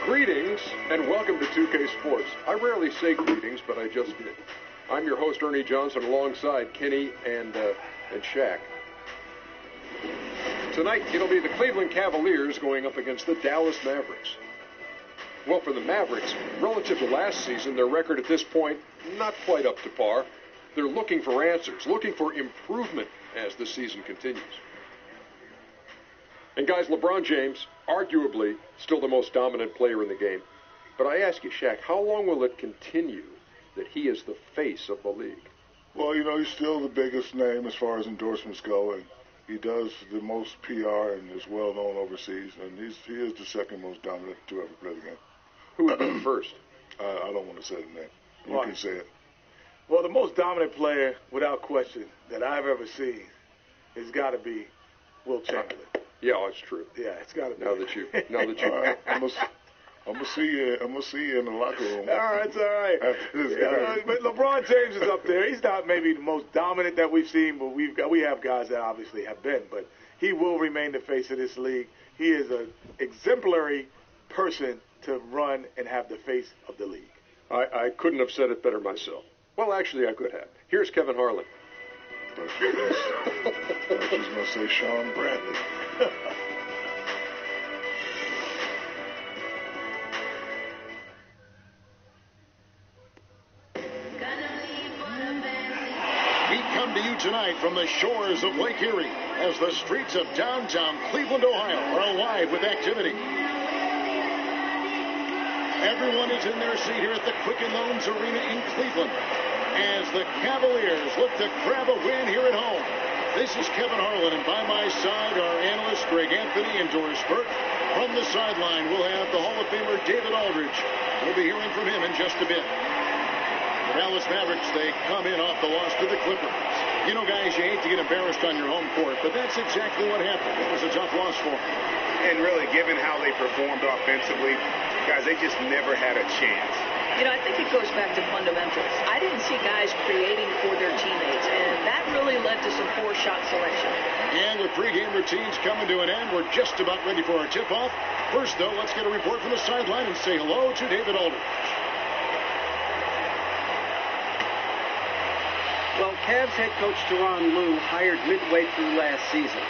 Greetings and welcome to 2K Sports. I rarely say greetings, but I just did. I'm your host, Ernie Johnson, alongside Kenny and Shaq. Tonight, it'll be the Cleveland Cavaliers going up against the Dallas Mavericks. Well, for the Mavericks, relative to last season, their record at this point, not quite up to par. They're looking for answers, looking for improvement as the season continues. And guys, LeBron James, arguably still the most dominant player in the game. But I ask you, Shaq, how long will it continue that he is the face of the league? Well, he's still the biggest name as far as endorsements go, and he does the most PR and is well known overseas, and he is the second most dominant to ever play the game. Who would be the first? I don't want to say the name. You can say it. Well, the most dominant player, without question, that I've ever seen has got to be Will Chamberlain. Yeah, that's true. Yeah, it's got to be. Now that you. All right, I'm gonna see you in the locker room. All right, it's all right. But LeBron James is up there. He's not maybe the most dominant that we've seen, but we have guys that obviously have been. But he will remain the face of this league. He is an exemplary person to run and have the face of the league. I couldn't have said it better myself. Well, actually, I could have. Here's Kevin Harlan. I was just gonna say Sean Bradley. We come to you tonight from the shores of Lake Erie as the streets of downtown Cleveland, Ohio are alive with activity. Everyone is in their seat here at the Quicken Loans Arena in Cleveland as the Cavaliers look to grab a win here at home. This is Kevin Harlan, and by my side, our analyst Greg Anthony and Doris Burke. From the sideline, we'll have the Hall of Famer David Aldridge. We'll be hearing from him in just a bit. The Dallas Mavericks, they come in off the loss to the Clippers. You know, guys, you hate to get embarrassed on your home court, but that's exactly what happened. It was a tough loss for them. And really, given how they performed offensively, guys, they just never had a chance. I think it goes back to fundamentals. I didn't see guys creating for their teammates, and that really led to some poor shot selection. And with pregame routines coming to an end, we're just about ready for our tip-off. First, though, let's get a report from the sideline and say hello to David Aldridge. Well, Cavs head coach Tyronn Lue hired midway through last season.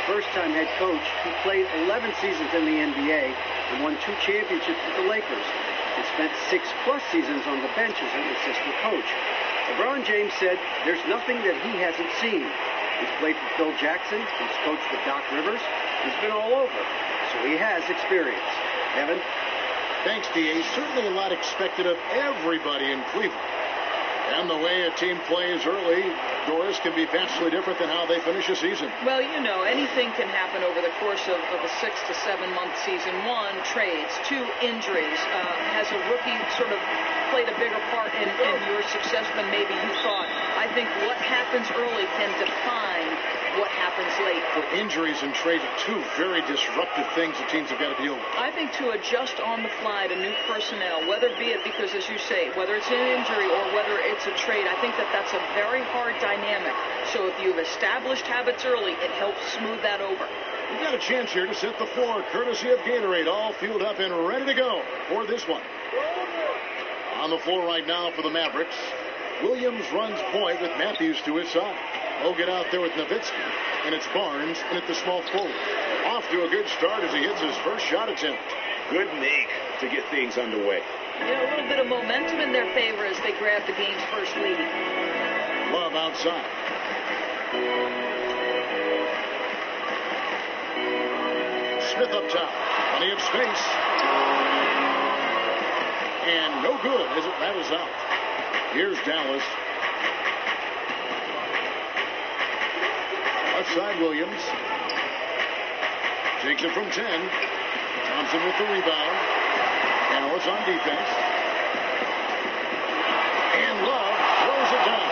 First-time head coach, he played 11 seasons in the NBA and won 2 championships with the Lakers. He spent 6+ seasons on the bench as an assistant coach. LeBron James said there's nothing that he hasn't seen. He's played for Phil Jackson. He's coached with Doc Rivers. He's been all over, so he has experience. Evan? Thanks, D.A. Certainly a lot expected of everybody in Cleveland. And the way a team plays early, Doris, can be vastly different than how they finish a season. Well, anything can happen over the course of a 6 to 7 month season. 1, trades. 2, injuries. Has a rookie sort of played a bigger part in your success than maybe you thought? I think what happens early can define what happens late. For injuries and trades are 2 very disruptive things that teams have got to deal with. I think to adjust on the fly to new personnel, whether be it because, as you say, whether it's an injury or whether it's a trade, I think that's a very hard dynamic. So if you've established habits early, it helps smooth that over. We've got a chance here to set the floor, courtesy of Gatorade, all fueled up and ready to go for this one. On the floor right now for the Mavericks, Williams runs point with Matthews to his side. Hogan out there with Nowitzki, and it's Barnes in at the small forward. Off to a good start as he hits his first shot attempt. Good make to get things underway. A little bit of momentum in their favor as they grab the game's first lead. Love outside. Smith up top. Plenty of space. And no good as it rattles out. Here's Dallas. Outside Williams. Takes it from 10. Thompson with the rebound. Dallas on defense. And Love throws it down.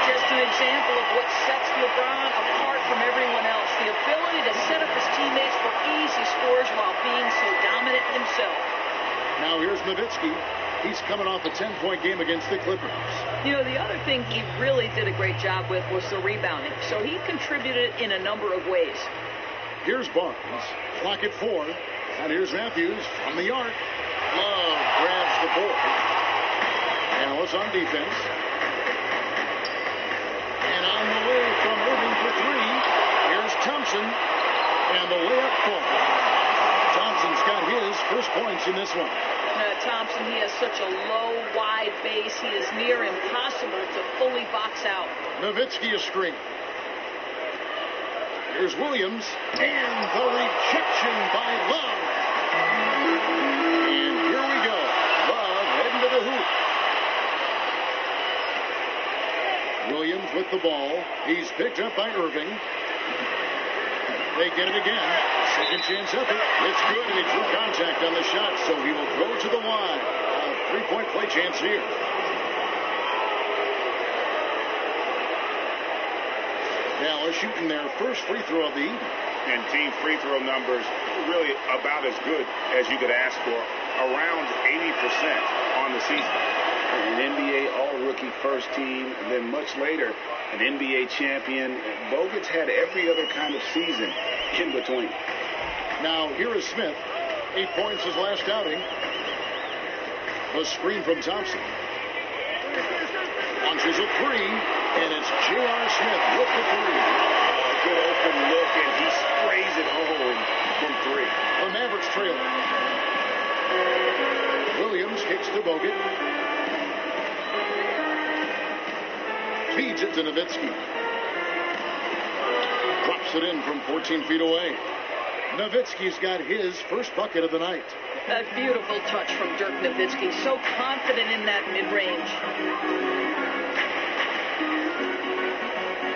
Just an example of what sets LeBron apart from everyone else. The ability to set up his teammates for easy scores while being so dominant himself. Now here's Nowitzki. He's coming off a 10-point game against the Clippers. The other thing he really did a great job with was the rebounding. So he contributed in a number of ways. Here's Barnes. Clock at 4. And here's Matthews from the arc. Love grabs the board. Dallas on defense. And on the way from Irving for three, here's Thompson. And the layup falls. Thompson's got his first points in this one. Thompson, he has such a low, wide base. He is near impossible to fully box out. Nowitzki a screen. Here's Williams. And the rejection by Love. And here we go. Love heading to the hoop. Williams with the ball. He's picked up by Irving. They get it again. Second chance effort. It's good, and he drew contact on the shot, so he will throw to the line. A three-point play chance here. Dallas shooting their first free throw of the evening. And team free throw numbers really about as good as you could ask for. Around 80% on the season. An NBA all-rookie first team, and then much later, an NBA champion. Bogut's had every other kind of season in between. Now, here is Smith. 8 points his last outing. A screen from Thompson. Launches a three, and it's J.R. Smith with the three. A good open look, and he sprays it home from three. The Mavericks trailing. Williams kicks to Bogut. Feeds it to Nowitzki. Drops it in from 14 feet away. Nowitzki's got his first bucket of the night. A beautiful touch from Dirk Nowitzki. So confident in that mid-range.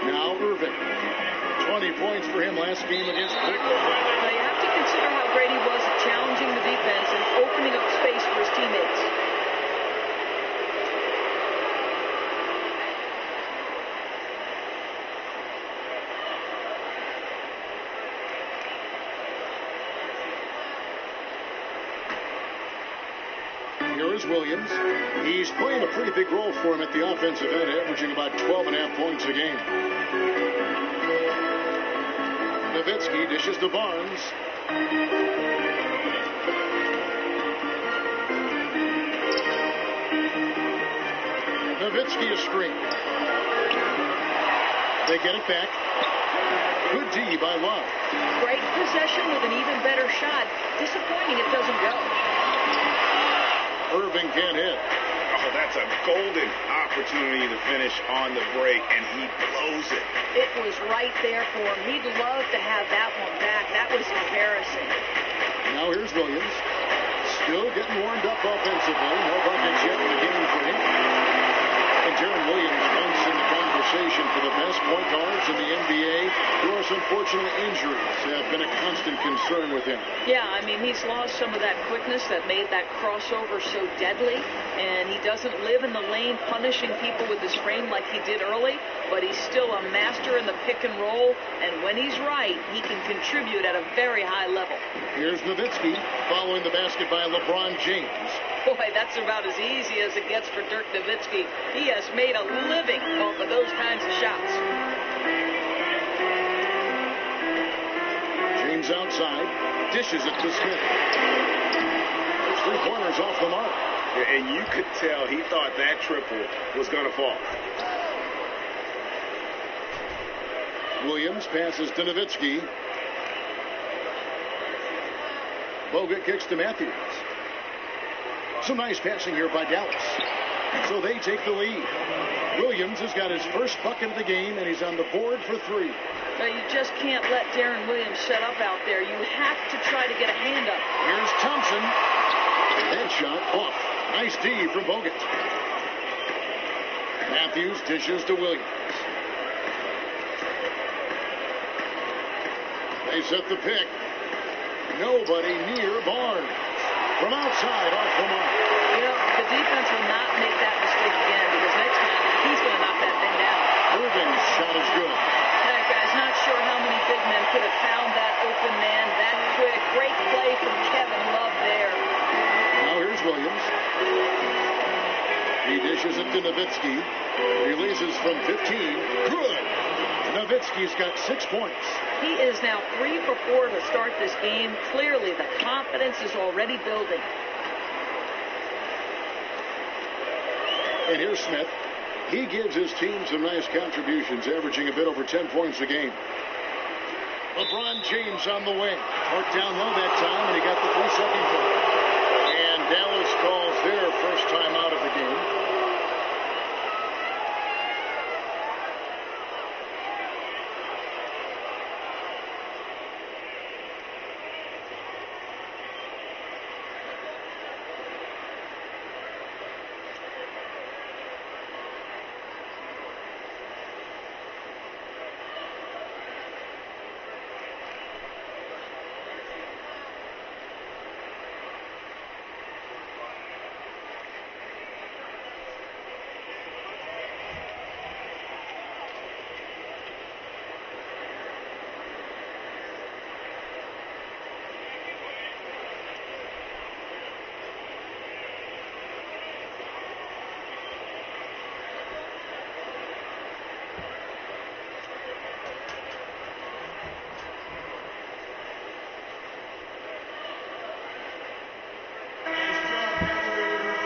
Now Irving. 20 points for him last game against Pregame. Now you have to consider how great he was at challenging the defense and opening up space for his teammates. Here is Williams. He's playing a pretty big role for him at the offensive end, averaging about 12.5 points a game. Nowitzki dishes to Barnes. Nowitzki a screen. They get it back. Good D by Love. Great possession with an even better shot. Disappointing it doesn't go. Irving can't hit. Oh, that's a golden opportunity to finish on the break, and he blows it. It was right there for him. He'd love to have that one back. That was embarrassing. Now here's Williams. Still getting warmed up offensively. No buckets yet in the game for him. And Jaron Williams once in the conversation for the best point guards in the NBA. Course, unfortunate injuries have been a constant concern with him. Yeah, I mean, he's lost some of that quickness that made that crossover so deadly, and he doesn't live in the lane punishing people with his frame like he did early, but he's still a master in the pick and roll, and when he's right, he can contribute at a very high level. Here's Nowitzki following the basket by LeBron James. Boy, that's about as easy as it gets for Dirk Nowitzki. He has made a living off of those kinds of shots. James outside, dishes it to Smith. Those three-pointers off the mark. And you could tell he thought that triple was going to fall. Williams passes to Nowitzki. Bogut kicks to Matthews. Some nice passing here by Dallas. So they take the lead. Williams has got his first bucket of the game, and he's on the board for three. Now, you just can't let Darren Williams set up out there. You have to try to get a hand up. Here's Thompson. Headshot off. Nice D from Bogut. Matthews dishes to Williams. They set the pick. Nobody near Barnes. From outside, off the mark. You know, the defense will not make that mistake again, because next time he's going to knock that thing down. Irving's shot is good. That guy's not sure how many big men could have found that open man that quick. Great play from Kevin Love there. Now here's Williams. He dishes it to Nowitzki. Releases from 15. Good. Nowitzki's got 6 points. He is now 3 for 4 to start this game. Clearly, the confidence is already building. And here's Smith. He gives his team some nice contributions, averaging a bit over 10 points a game. LeBron James on the wing. Marked down low that time, and he got the 3-second call. And Dallas calls their first time out of the game.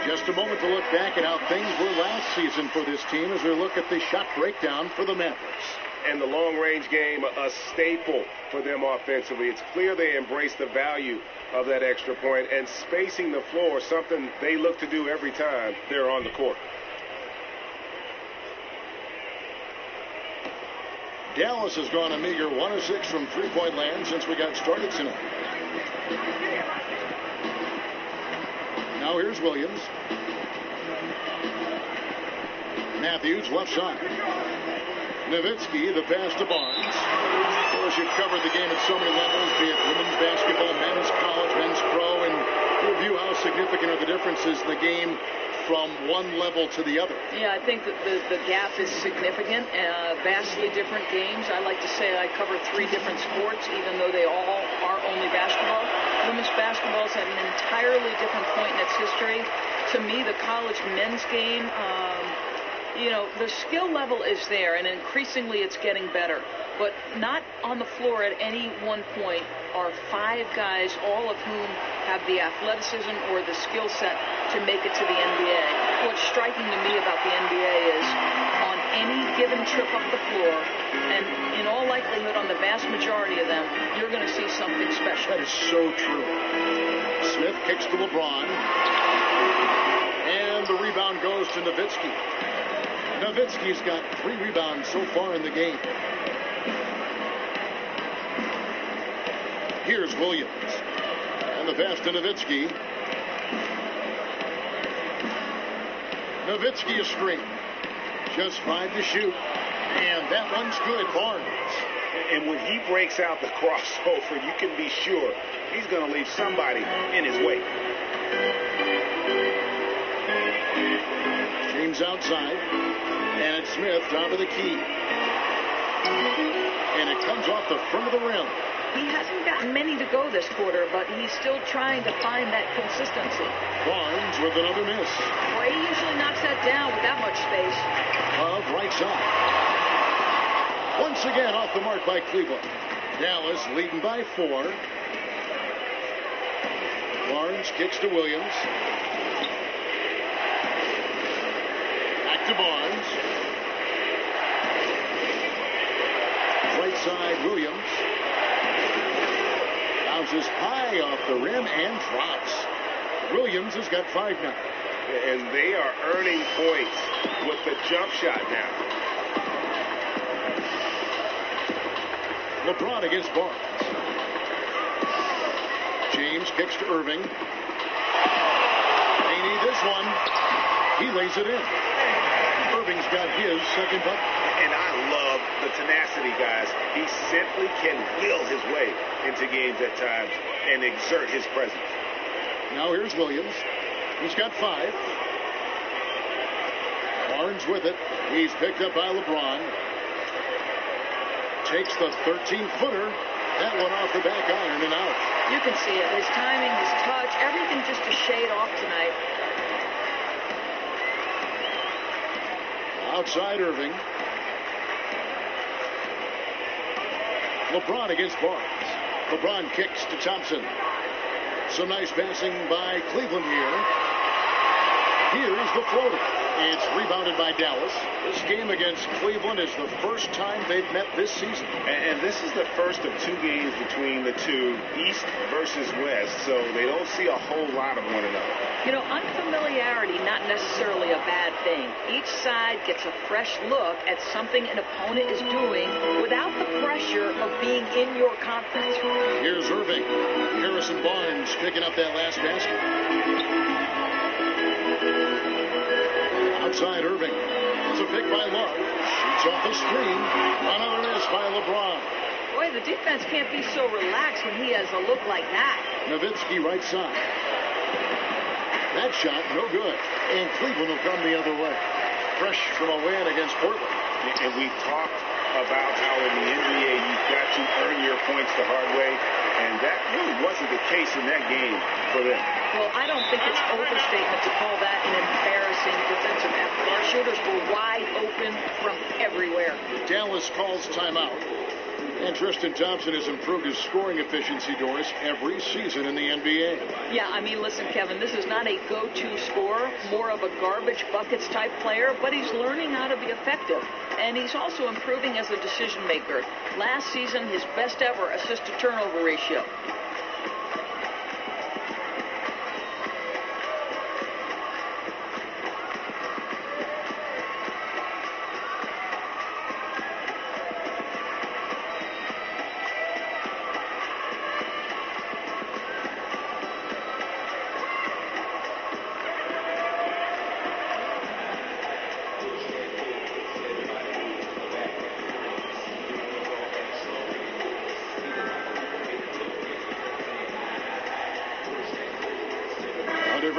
Just a moment to look back at how things were last season for this team as we look at the shot breakdown for the Mavericks. And the long-range game, a staple for them offensively. It's clear they embrace the value of that extra point, and spacing the floor, something they look to do every time they're on the court. Dallas has gone a meager 1 of 6 from three-point land since we got started tonight. Now here's Williams. Matthews left side. Nowitzki, the pass to Barnes. Of course, you've covered the game at so many levels, be it women's basketball, men's college, men's pro, and review how significant are the differences in the game from one level to the other. Yeah, I think that the gap is significant. Vastly different games. I like to say I cover 3 different sports, even though they all are only basketball. Women's basketball is at an entirely different point in its history. To me, the college men's game, the skill level is there, and increasingly it's getting better. But not on the floor at any one point are 5 guys, all of whom have the athleticism or the skill set to make it to the NBA. What's striking to me about the NBA is on any given trip up the floor, and in all likelihood on the vast majority of them, you're going to see something special. That is so true. Smith kicks to LeBron. And the rebound goes to Nowitzki. Nowitzki's got 3 rebounds so far in the game. Here's Williams. And the pass to Nowitzki. Nowitzki a screen. Just 5 to shoot. And that one's good. Barnes. And when he breaks out the crossover, you can be sure he's going to leave somebody in his way. James outside. And it's Smith top of the key. And it comes off the front of the rim. He hasn't gotten many to go this quarter, but he's still trying to find that consistency. Barnes with another miss. Well, he usually knocks that down with that much space. Love right side. Once again off the mark by Cleveland. Dallas leading by 4. Barnes kicks to Williams. Back to Barnes. Right side, Williams. Bounces high off the rim and drops. Williams has got 5 now. And they are earning points with the jump shot now. LeBron against Barnes. James kicks to Irving. They need this one. He lays it in. Irving's got his second bucket. And I love the tenacity, guys. He simply can will his way into games at times and exert his presence. Now here's Williams. He's got 5. Barnes with it. He's picked up by LeBron. Takes the 13-footer. That one off the back iron and out. You can see it. His timing, his touch, everything just a shade off tonight. Outside Irving. LeBron against Barnes. LeBron kicks to Thompson. Some nice passing by Cleveland here. Here's the floater. It's rebounded by Dallas. This game against Cleveland is the first time they've met this season. And this is the first of 2 games between the two, East versus West, so they don't see a whole lot of one another. You know, unfamiliarity, not necessarily a bad thing. Each side gets a fresh look at something an opponent is doing without the pressure of being in your conference. Here's Irving. Harrison Barnes picking up that last basket. Outside Irving. It's a pick by Love. Shoots off the screen. Another miss by LeBron. Boy, the defense can't be so relaxed when he has a look like that. Nowitzki right side. That shot, no good. And Cleveland will come the other way. Fresh from a win against Portland. And we talked about how in the NBA you've got to earn your points the hard way, and that really wasn't the case in that game for them. Well, I don't think it's overstatement to call that an embarrassing defensive effort. Our shooters were wide open from everywhere. Dallas calls timeout. And Tristan Thompson has improved his scoring efficiency, Doris, every season in the NBA. Yeah, I mean, listen, Kevin, this is not a go-to scorer, more of a garbage buckets type player, but he's learning how to be effective. And he's also improving as a decision maker. Last season, his best ever assist-to-turnover ratio.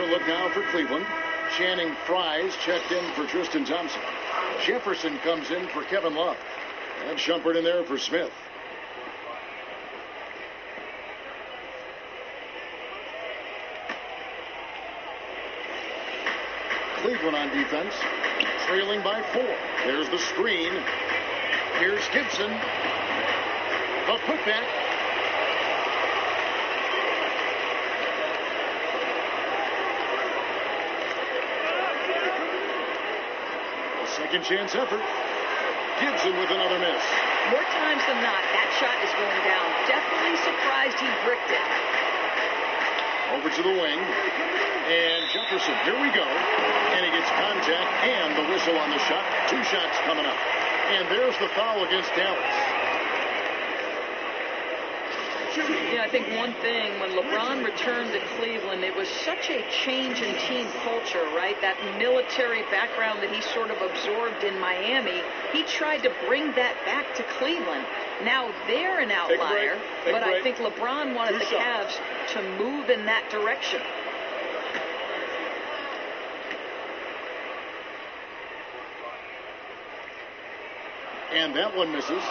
Look now for Cleveland. Channing Frye's checked in for Tristan Thompson. Jefferson comes in for Kevin Love. And Shumpert in there for Smith. Cleveland on defense. Trailing by 4. There's the screen. Here's Gibson. A putback. Second chance effort. Gibson with another miss. More times than not, that shot is going down. Definitely surprised he bricked it. Over to the wing. And Jefferson, here we go. And he gets contact and the whistle on the shot. 2 shots coming up. And there's the foul against Dallas. Yeah, I think one thing, when LeBron returned to Cleveland, it was such a change in team culture, right? That military background that he sort of absorbed in Miami, he tried to bring that back to Cleveland. Now they're an outlier, but I think LeBron wanted the Cavs to move in that direction. And that one misses.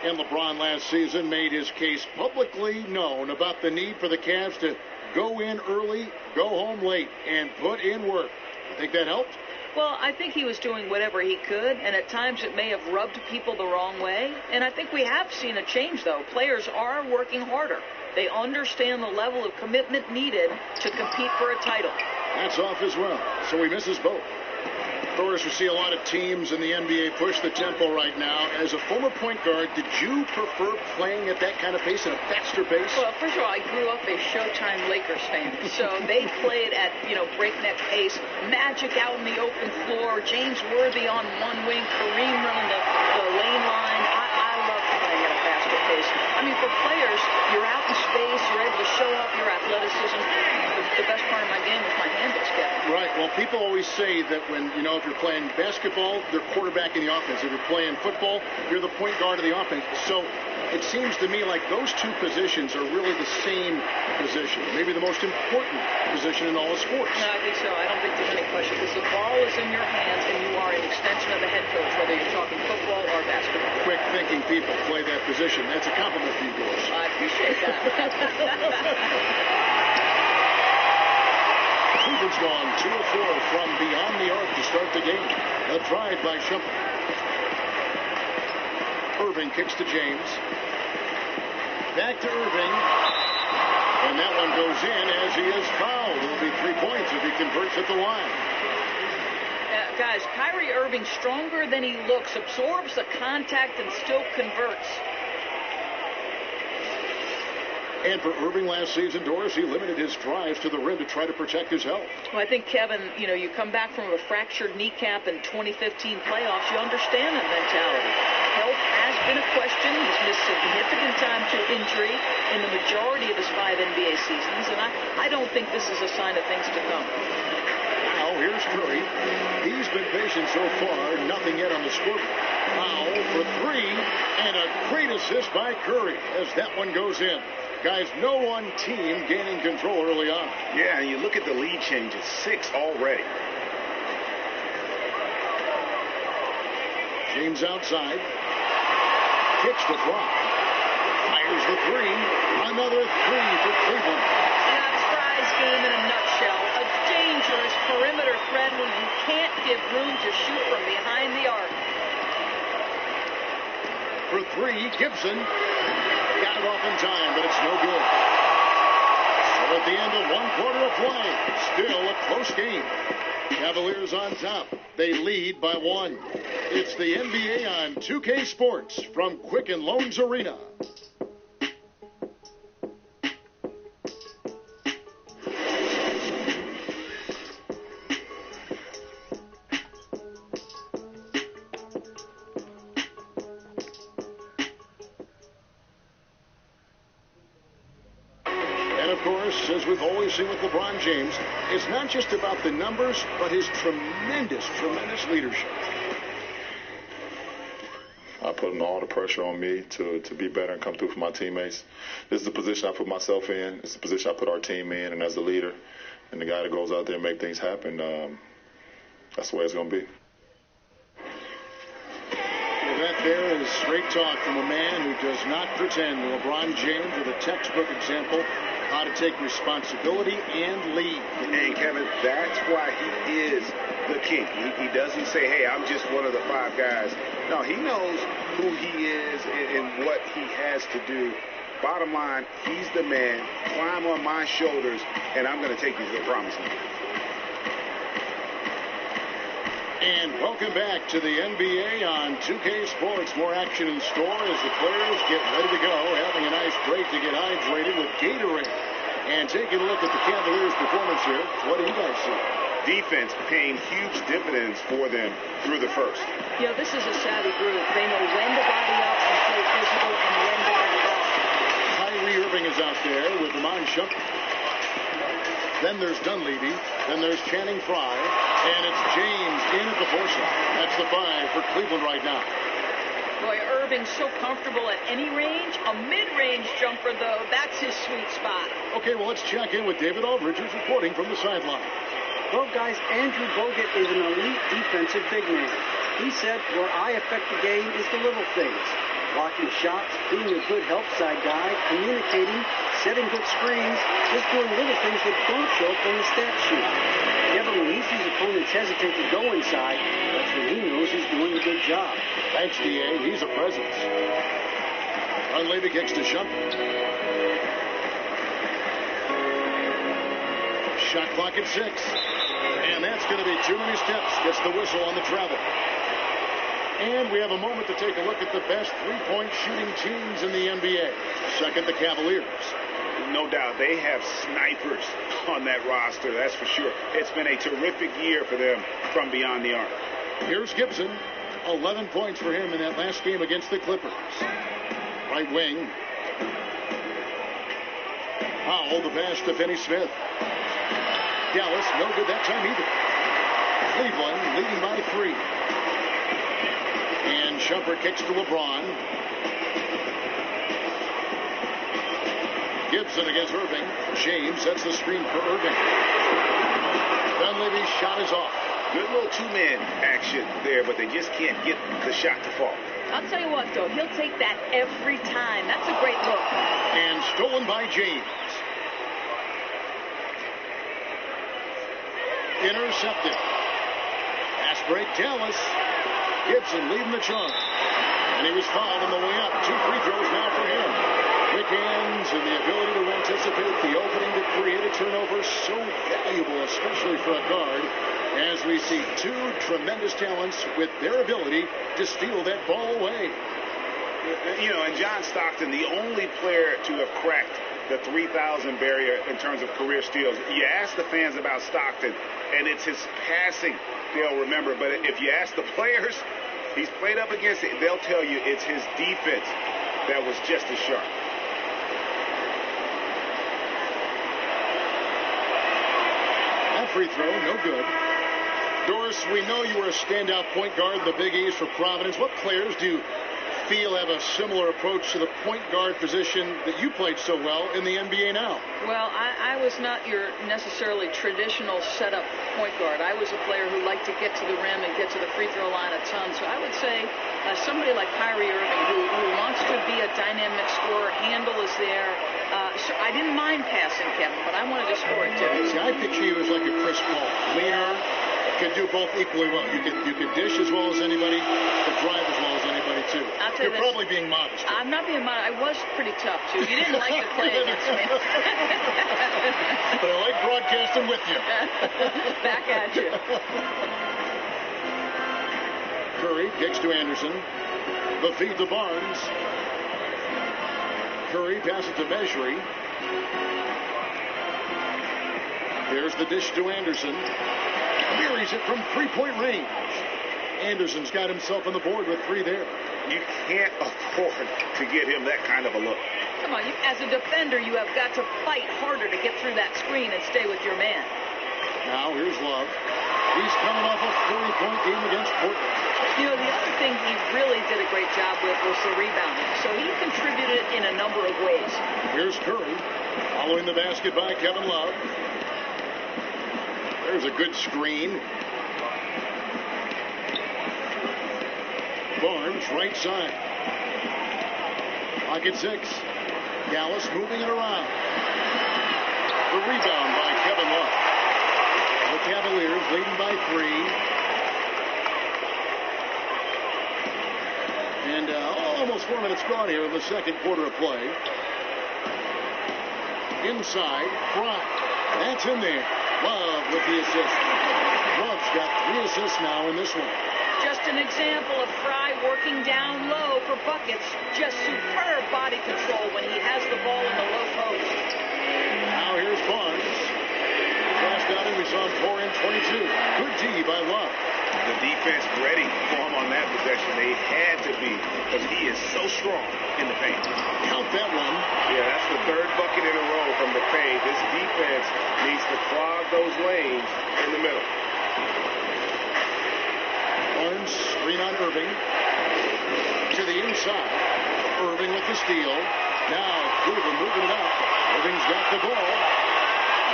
And LeBron last season made his case publicly known about the need for the Cavs to go in early, go home late, and put in work. You think that helped? Well, I think he was doing whatever he could, and at times it may have rubbed people the wrong way. And I think we have seen a change, though. Players are working harder. They understand the level of commitment needed to compete for a title. That's off as well, so he misses both. Of course, we see a lot of teams in the NBA push the tempo right now. As a former point guard, did you prefer playing at that kind of pace, at a faster pace? Well, first of all, I grew up a Showtime Lakers fan, so they played at, breakneck pace. Magic out in the open floor, James Worthy on one wing, Kareem running the lane line. I love playing at a faster pace. I mean, for players, you're out in space, you're able to show off your athleticism. The best part of my game is my handles, Kevin. Right. Well, people always say that when, if you're playing basketball, they're quarterback in the offense. If you're playing football, you're the point guard of the offense. So it seems to me like those two positions are really the same position, maybe the most important position in all of sports. No, I think so. I don't think there's any question, because the ball is in your hands and you are an extension of the head coach, whether you're talking football or basketball. Quick thinking people play that position. That's a compliment for you, Doris. I appreciate that. Cleveland's gone 2 of 4 from beyond the arc to start the game. A drive by Shumpert. Irving kicks to James. Back to Irving. And that one goes in as he is fouled. It'll be 3 points if he converts at the line. Guys, Kyrie Irving stronger than he looks, absorbs the contact and still converts. And for Irving last season, Doris, he limited his drives to the rim to try to protect his health. Well, I think, Kevin, you come back from a fractured kneecap in 2015 playoffs, you understand that mentality. Health has been a question. He's missed significant time to injury in the majority of his 5 NBA seasons, and I don't think this is a sign of things to come. Now, here's Curry. He's been patient so far, nothing yet on the scoreboard. Powell for 3, and a great assist by Curry as that one goes in. Guys, no one team gaining control early on. Yeah, and you look at the lead changes, 6 already. James outside. Kicks to Brock. Fires the 3. Another 3 for Cleveland. That's Fry's game in a nutshell. A dangerous perimeter threat when you can't give room to shoot from behind the arc. For 3, Gibson. Got it off in time, but it's no good. So at the end of 1 quarter of play, still a close game. Cavaliers on top. They lead by 1. It's the NBA on 2K Sports from Quicken Loans Arena. As we've always seen with LeBron James, it's not just about the numbers, but his tremendous leadership. I put all the pressure on me to be better and come through for my teammates. This is the position I put myself in. It's the position I put our team in, and as the leader and the guy that goes out there and make things happen, that's the way it's going to be. Well, that there is straight talk from a man who does not pretend. LeBron James with a textbook example how to take responsibility and lead. And Kevin, that's why he is the king. He doesn't say, hey, I'm just one of the 5 guys. No, he knows who he is and what he has to do. Bottom line, he's the man. Climb on my shoulders, and I'm going to take you to the promised land. And welcome back to the NBA on 2K Sports. More action in store as the players get ready to go, having a nice break to get hydrated with Gatorade. And taking a look at the Cavaliers' performance here, what do you guys see? Defense paying huge dividends for them through the first. This is a savvy group. They know when to body up and play physical and when to back up. Kyrie Irving is out there with Iman Shumpert. Then there's Dunleavy. Then there's Channing Frye. And it's James in at the 4 shot. That's the 5 for Cleveland right now. Boy, Irving's so comfortable at any range. A mid-range jumper, though, that's his sweet spot. Okay, well, let's check in with David Aldridge, who's reporting from the sideline. Well, guys, Andrew Bogut is an elite defensive big man. He said, where I affect the game is the little things. Blocking shots, being a good help side guy, communicating, setting good screens, just doing little things that don't show up on the stat sheet. Kevin, when he sees opponents hesitate to go inside, that's when he knows he's doing a good job. Thanks, D.A. He's a presence. Dunleavy kicks to Shumpert. Shot clock at 6. And that's going to be too many steps. Gets the whistle on the travel. And we have a moment to take a look at the best three-point shooting teams in the NBA. Second, the Cavaliers. No doubt, they have snipers on that roster, that's for sure. It's been a terrific year for them from beyond the arc. Here's Gibson. 11 points for him in that last game against the Clippers. Right wing. Powell, the pass to Finney-Smith. Dallas, no good that time either. Cleveland leading by 3. And Shumpert kicks to LeBron. Gibson against Irving. James sets the screen for Irving. Dunleavy's shot is off. Good little 2-man action there, but they just can't get the shot to fall. I'll tell you what, though, he'll take that every time. That's a great look. And stolen by James. Intercepted. Pass break, Dallas. Gibson leading the charge. And he was fouled on the way up. 2 free throws now for him. Quick hands and the ability to anticipate the opening to create a turnover, so valuable, especially for a guard, as we see two tremendous talents with their ability to steal that ball away. You know, and John Stockton, the only player to have cracked the 3,000 barrier in terms of career steals. You ask the fans about Stockton, and it's his passing they'll remember. But if you ask the players he's played up against, they'll tell you it's his defense that was just as sharp. That free throw, no good. Doris, we know you were a standout point guard in the Big East for Providence. What players do you feel have a similar approach to the point guard position that you played so well in the NBA now? Well, I was not your necessarily traditional setup point guard. I was a player who liked to get to the rim and get to the free throw line a ton. So I would say somebody like Kyrie Irving who wants to be a dynamic scorer, handle is there. So I didn't mind passing, Kevin, but I wanted to score it too. See, I picture you as like a Chris Paul, leaner, could do both equally well. You could dish as well as anybody, could drive as well as anybody too. You're probably being modest. I'm not being modest. I was pretty tough too. You didn't like to play against me. But I like broadcasting with you. Back at you. Curry kicks to Anderson. The feed to Barnes. Curry passes to Measury. Here's the dish to Anderson. Buries it from three-point range. Anderson's got himself on the board with three there. You can't afford to get him that kind of a look. Come on, as a defender, you have got to fight harder to get through that screen and stay with your man. Now here's Love. He's coming off a 40-point game against Portland. You know, the other thing he really did a great job with was the rebounding. So he contributed in a number of ways. Here's Curry, following the basket by Kevin Love. There's a good screen. Barnes, right side. Pocket 6. Gallus moving it around. The rebound by Kevin Love. The Cavaliers leading by 3. And almost 4 minutes gone here in the second quarter of play. Inside, Fry. That's in there. Love with the assist. Love's got 3 assists now in this one. Just an example of Fry working down low for buckets. Just superb body control when he has the ball in the low post. Now here's Barnes. Last outing we saw him pour in 22. Good D by Love. The defense ready for him on that possession. They had to be, because he is so strong in the paint. Count that one. Yeah, that's the 3rd bucket in a row from the paint. This defense needs to clog those lanes in the middle. Barnes, screen on Irving. To the inside. Irving with the steal. Now Cleveland moving it up. Irving's got the ball.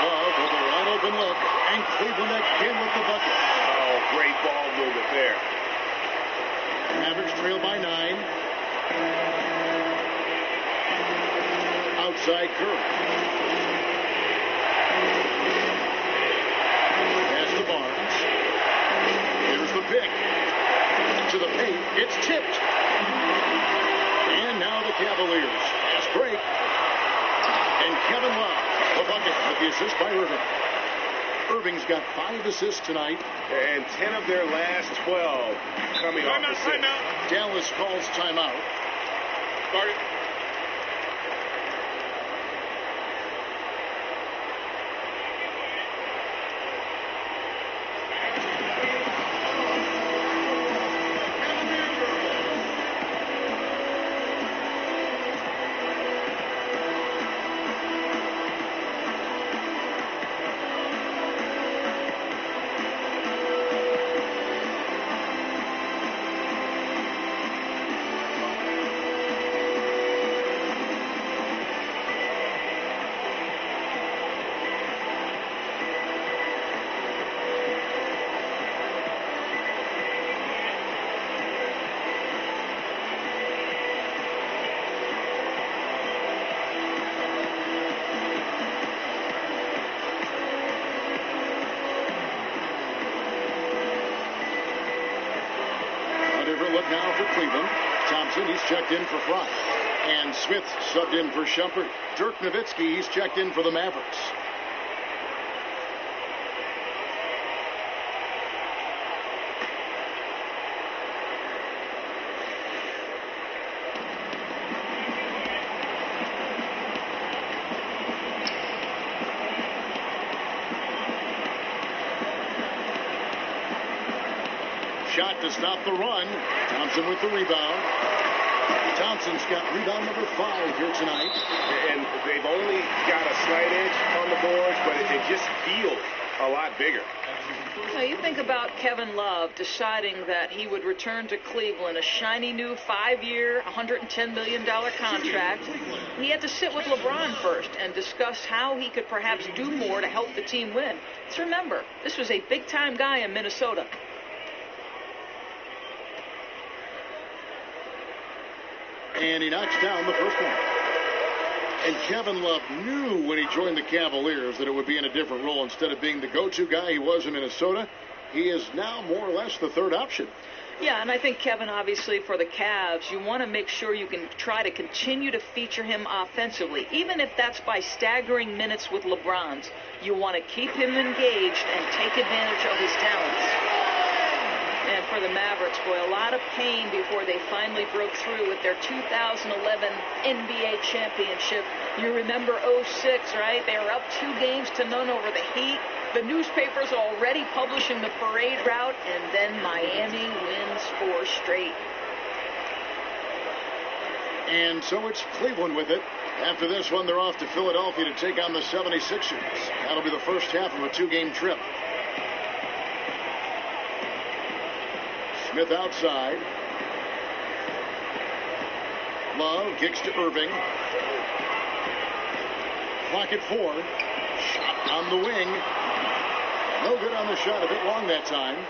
Love with a wide open look. And Cleveland again with the bucket. Oh, great ball movement there. Mavericks trail by 9. Outside Curry. Pass to Barnes. Here's the pick. To the paint. It's tipped. And now the Cavaliers. Fast break. And Kevin Love, the bucket with the assist by Irving. Irving's got 5 assists tonight. And 10 of their last 12 coming off the six. Dallas calls timeout. Start it. Look now for Cleveland. Thompson, he's checked in for Fry. And Smith subbed in for Shumpert. Dirk Nowitzki, he's checked in for the Mavericks. Shot to stop the run. Thompson with the rebound. Thompson's got rebound number 5 here tonight. And they've only got a slight edge on the boards, but it just feels a lot bigger. Now you think about Kevin Love deciding that he would return to Cleveland, a shiny new 5-year, $110 million contract. He had to sit with LeBron first and discuss how he could perhaps do more to help the team win. Let's remember, this was a big-time guy in Minnesota. And he knocks down the first one. And Kevin Love knew when he joined the Cavaliers that it would be in a different role. Instead of being the go-to guy he was in Minnesota, he is now more or less the third option. Yeah, and I think, Kevin, obviously for the Cavs, you want to make sure you can try to continue to feature him offensively, even if that's by staggering minutes with LeBron's. You want to keep him engaged and take advantage of his talents. And for the Mavericks, boy, a lot of pain before they finally broke through with their 2011 NBA championship. You remember 06, right? They were up 2-0 over the Heat. The newspapers already publishing the parade route, and then Miami wins 4 straight. And so it's Cleveland with it. After this one, they're off to Philadelphia to take on the 76ers. That'll be the first half of a 2-game trip. Smith outside. Love kicks to Irving. Clock at 4. Shot on the wing. No good on the shot. A bit long that time.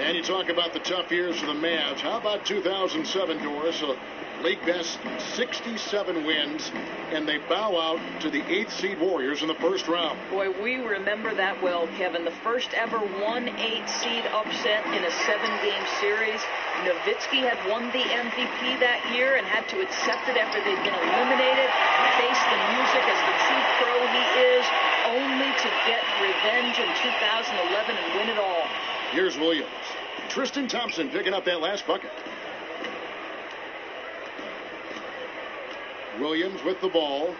And you talk about the tough years for the Mavs. How about 2007, Doris? A league best 67 wins, and they bow out to the 8th seed Warriors in the first round. Boy, we remember that well, Kevin. The first ever 1-8 seed upset in a 7-game series. Nowitzki had won the MVP that year and had to accept it after they'd been eliminated. Face the music as the true pro he is, only to get revenge in 2011 and win it all. Here's Williams. Tristan Thompson picking up that last bucket. Williams with the ball.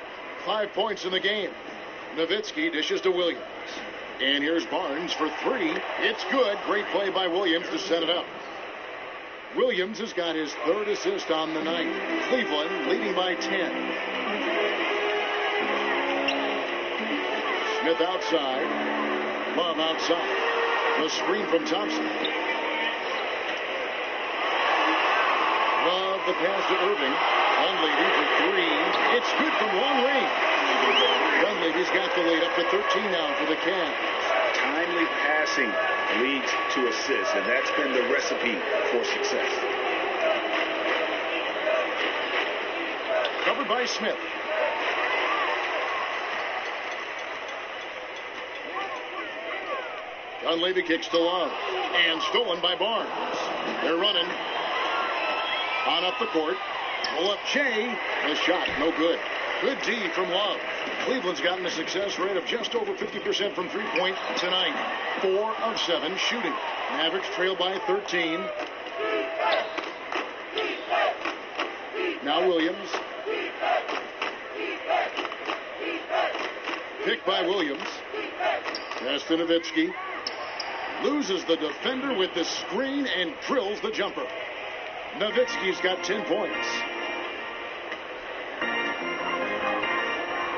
5 points in the game. Nowitzki dishes to Williams. And here's Barnes for 3. It's good. Great play by Williams to set it up. Williams has got his 3rd assist on the night. Cleveland leading by 10. Smith outside. Love outside. The screen from Thompson. Love the pass to Irving. Dunleavy for 3. It's good from long range. Dunleavy's got the lead up to 13 now for the Cavs. Timely passing leads to assists, and that's been the recipe for success. Covered by Smith. Dunleavy kicks to Love. And stolen by Barnes. They're running. On up the court. Pull up Shea. The shot, no good. Good D from Love. Cleveland's gotten a success rate of just over 50% from three-point tonight. 4 of 7 shooting. Mavericks trail by 13. Now Williams. Picked by Williams. Pass to Nowitzki. Loses the defender with the screen and drills the jumper. Nowitzki's got 10 points.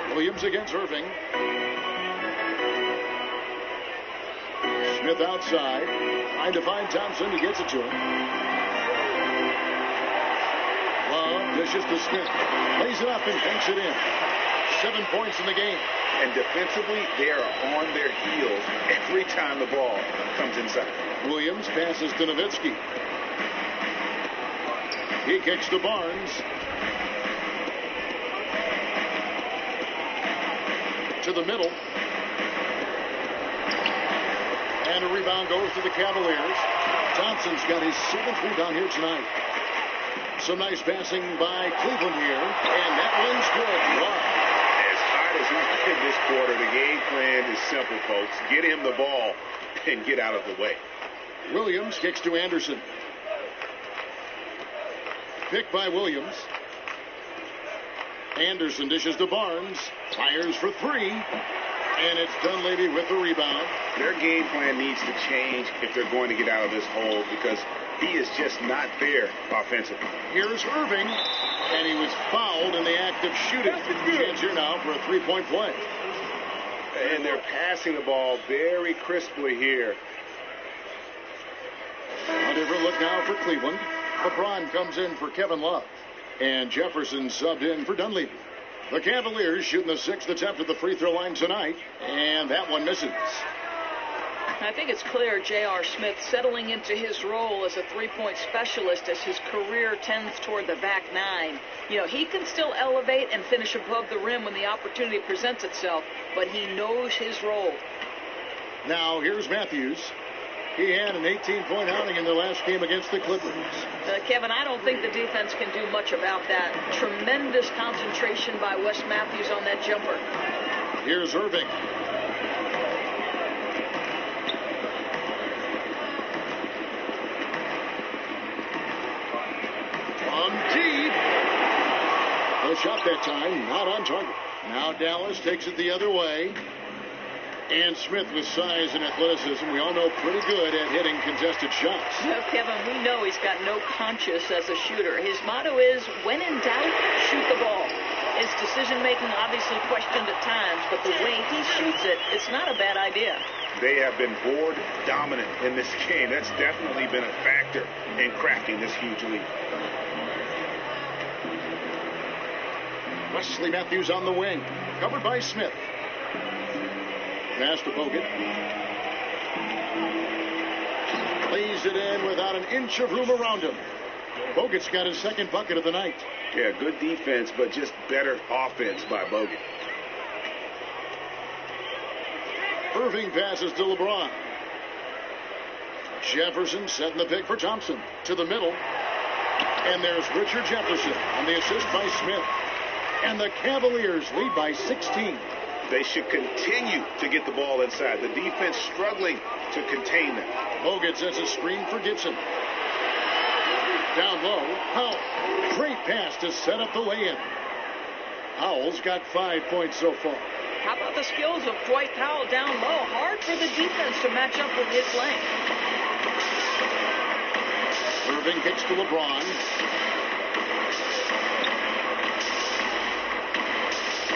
Williams against Irving. Smith outside. Trying to find Thompson. He gets it to him. Love dishes to Smith. Lays it up and banks it in. 7 points in the game. And defensively, they are on their heels every time the ball comes inside. Williams passes to Nowitzki. He kicks to Barnes. To the middle. And a rebound goes to the Cavaliers. Thompson's got his 7th rebound here tonight. Some nice passing by Cleveland here, and that one's good. Wow. As hot as he's been this quarter, the game plan is simple, folks. Get him the ball and get out of the way. Williams kicks to Anderson. Pick by Williams. Anderson dishes to Barnes. Fires for three. And it's Dunleavy with the rebound. Their game plan needs to change if they're going to get out of this hole because he is just not there offensively. Here's Irving. And he was fouled in the act of shooting. Chance here now for a three-point play. And they're passing the ball very crisply here. A different look now for Cleveland. LeBron comes in for Kevin Love. And Jefferson subbed in for Dunleavy. The Cavaliers shooting the sixth attempt at the free throw line tonight. And that one misses. I think it's clear J.R. Smith settling into his role as a three-point specialist as his career tends toward the back nine. You know, he can still elevate and finish above the rim when the opportunity presents itself, but he knows his role. Now here's Matthews. He had an 18-point outing in their last game against the Clippers. Kevin, I don't think the defense can do much about that. Tremendous concentration by Wes Matthews on that jumper. Here's Irving. From deep. The shot that time, not on target. Now Dallas takes it the other way. And Smith with size and athleticism, we all know pretty good at hitting contested shots. Well, Kevin, we know he's got no conscience as a shooter. His motto is, when in doubt, shoot the ball. His decision-making obviously questioned at times, but the way he shoots it, it's not a bad idea. They have been board dominant in this game. That's definitely been a factor in cracking this huge lead. Wesley Matthews on the wing, covered by Smith. Pass to Bogut. Lays it in without an inch of room around him. Bogut's got his second bucket of the night. Yeah, good defense, but just better offense by Bogut. Irving passes to LeBron. Jefferson setting the pick for Thompson. To the middle. And there's Richard Jefferson on the assist by Smith. And the Cavaliers lead by 16. They should continue to get the ball inside. The defense struggling to contain them. Bogut sets a screen for Gibson. Down low, Powell. Great pass to set up the lay-in. Powell's got 5 points so far. How about the skills of Dwight Powell down low? Hard for the defense to match up with his length. Irving kicks to LeBron.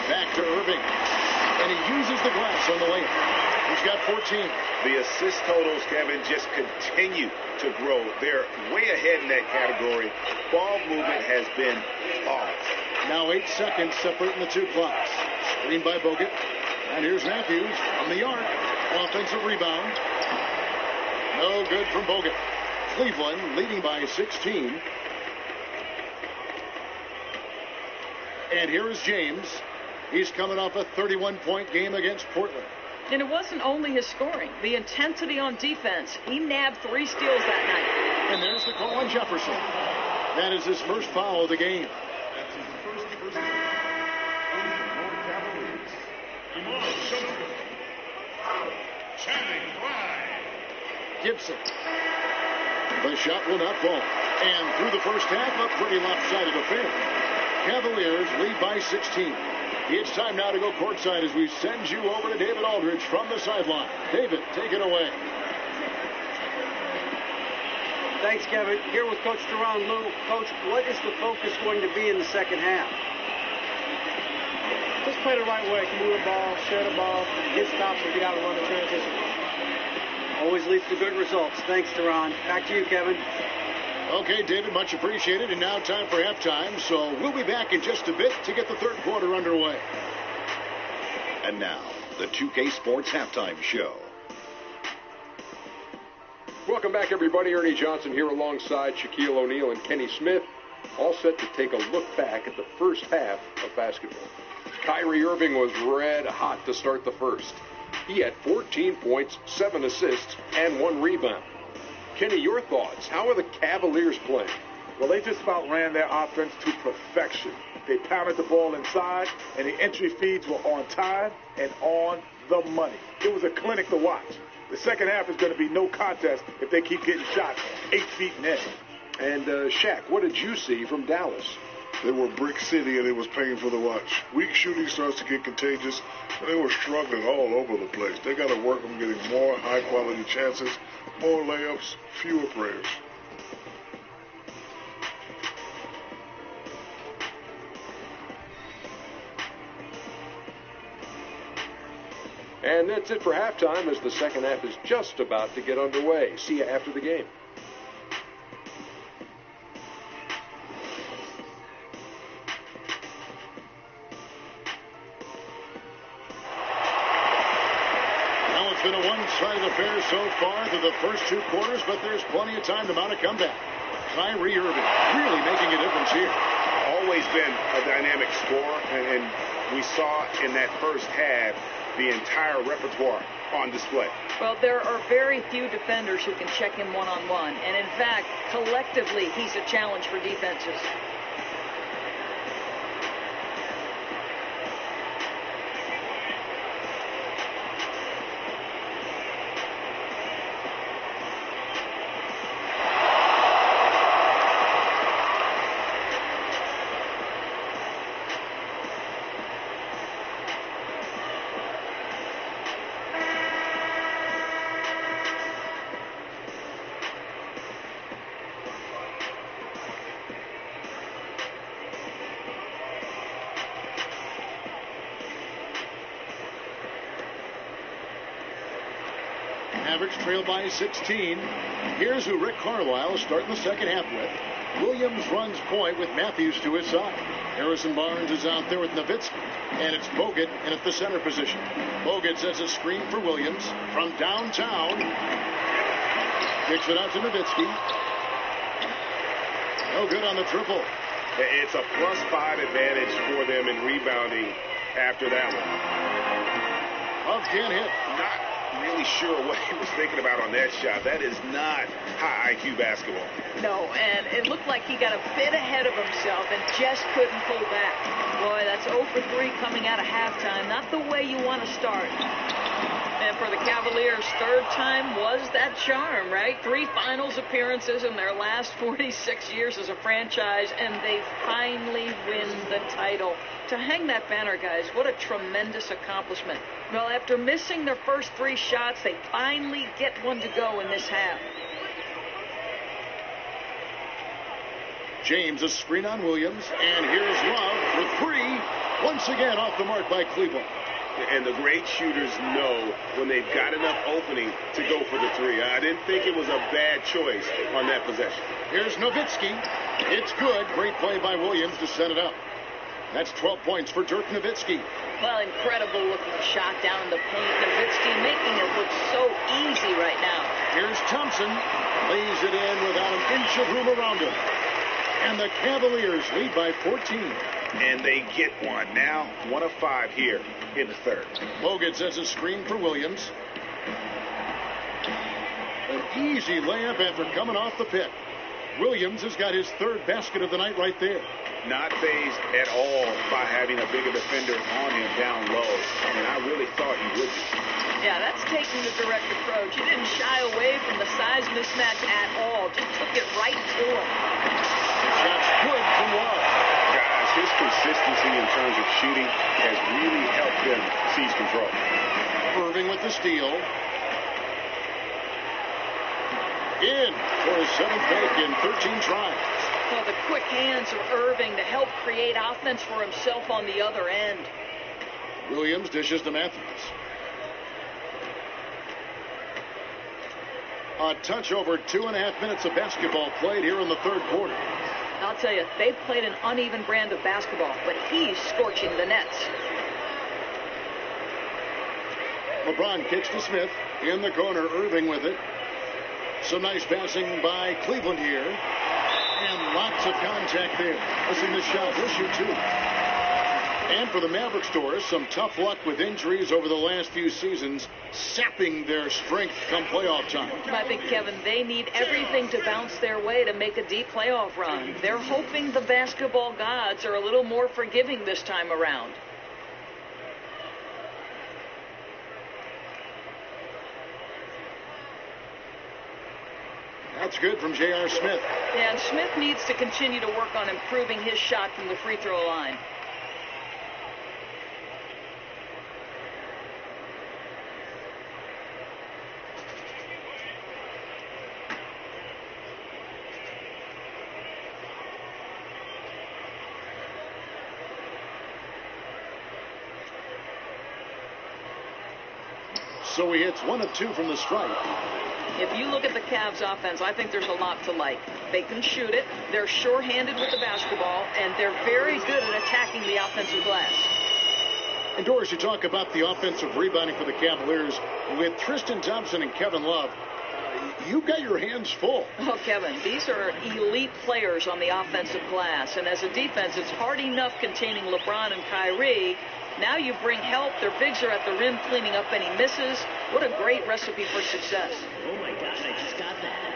Back to Irving. And he uses the glass on the layup. He's got 14. The assist totals, Kevin, just continue to grow. They're way ahead in that category. Ball movement has been off. Now 8 seconds separating the two clocks. Screen by Bogut. And here's Matthews on the arc. Offensive rebound. No good from Bogut. Cleveland leading by 16. And here is James. He's coming off a 31-point game against Portland. And it wasn't only his scoring. The intensity on defense. He nabbed 3 steals that night. And there's the call on Jefferson. That is his first foul of the game. Gibson. The shot will not fall. And through the first half, a pretty lopsided affair. Cavaliers lead by 16. It's time now to go courtside as we send you over to David Aldridge from the sideline. David, take it away. Thanks, Kevin. Here with Coach Teron Lou. Coach, what is the focus going to be in the second half? Just play the right way. Move the ball, share the ball, get stops, and get out and run the transition. Always leads to good results. Thanks, Teron. Back to you, Kevin. Okay, David, much appreciated. And now time for halftime. So we'll be back in just a bit to get the third quarter underway. And now, the 2K Sports Halftime Show. Welcome back, everybody. Ernie Johnson here alongside Shaquille O'Neal and Kenny Smith, all set to take a look back at the first half of basketball. Kyrie Irving was red hot to start the first. He had 14 points, 7 assists, and 1 rebound. Kenny, your thoughts? How are the Cavaliers playing? Well, they just about ran their offense to perfection. They pounded the ball inside, and the entry feeds were on time and on the money. It was a clinic to watch. The second half is going to be no contest if they keep getting shots 8 feet and in. And, Shaq, what did you see from Dallas? They were brick city, and it was painful to watch. Weak shooting starts to get contagious, and they were struggling all over the place. They got to work on getting more high-quality chances, more layups, fewer prayers. And that's it for halftime as the second half is just about to get underway. See you after the game. Well, it's been a one-sided affair so far through the first 2 quarters, but there's plenty of time to mount a comeback. Kyrie Irving really making a difference here. Always been a dynamic scorer, and we saw in that first half the entire repertoire on display. Well, there are very few defenders who can check him one-on-one. And in fact, collectively, he's a challenge for defenses. Mavericks trail by 16. Here's who Rick Carlisle is starting the second half with. Williams runs point with Matthews to his side. Harrison Barnes is out there with Nowitzki. And it's Bogut in at the center position. Bogut sets a screen for Williams from downtown. Kicks it out to Nowitzki. No good on the triple. It's a +5 advantage for them in rebounding after that one. Love can't hit. Not really sure what he was thinking about on that shot. That is not high IQ basketball. No, and it looked like he got a bit ahead of himself and just couldn't pull back. Boy, that's 0 for 3 coming out of halftime. Not the way you want to start. And for the Cavaliers, third time was that charm, right? 3 finals appearances in their last 46 years as a franchise, and they finally win the title. To hang that banner, guys, what a tremendous accomplishment. Well, after missing their first 3 shots, they finally get one to go in this half. James, a screen on Williams, and here's Love for 3. Once again off the mark by Cleveland. And the great shooters know when they've got enough opening to go for the 3. I didn't think it was a bad choice on that possession. Here's Nowitzki. It's good. Great play by Williams to set it up. That's 12 points for Dirk Nowitzki. Well, incredible looking shot down in the paint. Nowitzki making it look so easy right now. Here's Thompson. Lays it in without an inch of room around him. And the Cavaliers lead by 14. And they get one. Now 1 of 5 here in the third. Bogut sets a screen for Williams. An easy layup after coming off the pick. Williams has got his 3rd basket of the night right there. Not phased at all by having a bigger defender on him down low. And I really thought he would be. Yeah, that's taking the direct approach. He didn't shy away from the size mismatch at all. Just took it right to him. Shot's good from Love. Guys, his consistency in terms of shooting has really helped them seize control. Irving with the steal. In for his 7th make in 13 tries. Well, the quick hands of Irving to help create offense for himself on the other end. Williams dishes to Matthews. A touch over 2.5 minutes of basketball played here in the third quarter. I'll tell you, they've played an uneven brand of basketball, but he's scorching the nets. LeBron kicks to Smith. In the corner, Irving with it. Some nice passing by Cleveland here. And lots of contact there. Missing the shot. He'll shoot 2. And for the Mavericks, Doris, some tough luck with injuries over the last few seasons, sapping their strength come playoff time. I think, Kevin, they need everything to bounce their way to make a deep playoff run. They're hoping the basketball gods are a little more forgiving this time around. That's good from J.R. Smith. Yeah, and Smith needs to continue to work on improving his shot from the free throw line. So he hits 1 of 2 from the stripe. If you look at the Cavs offense, I think there's a lot to like. They can shoot it, they're sure-handed with the basketball, and they're very good at attacking the offensive glass. And Doris, you talk about the offensive rebounding for the Cavaliers with Tristan Thompson and Kevin Love. You've got your hands full. Oh, Kevin, these are elite players on the offensive glass, and as a defense, it's hard enough containing LeBron and Kyrie. Now you bring help. Their bigs are at the rim cleaning up any misses. What a great recipe for success. Oh, my God, I just got that.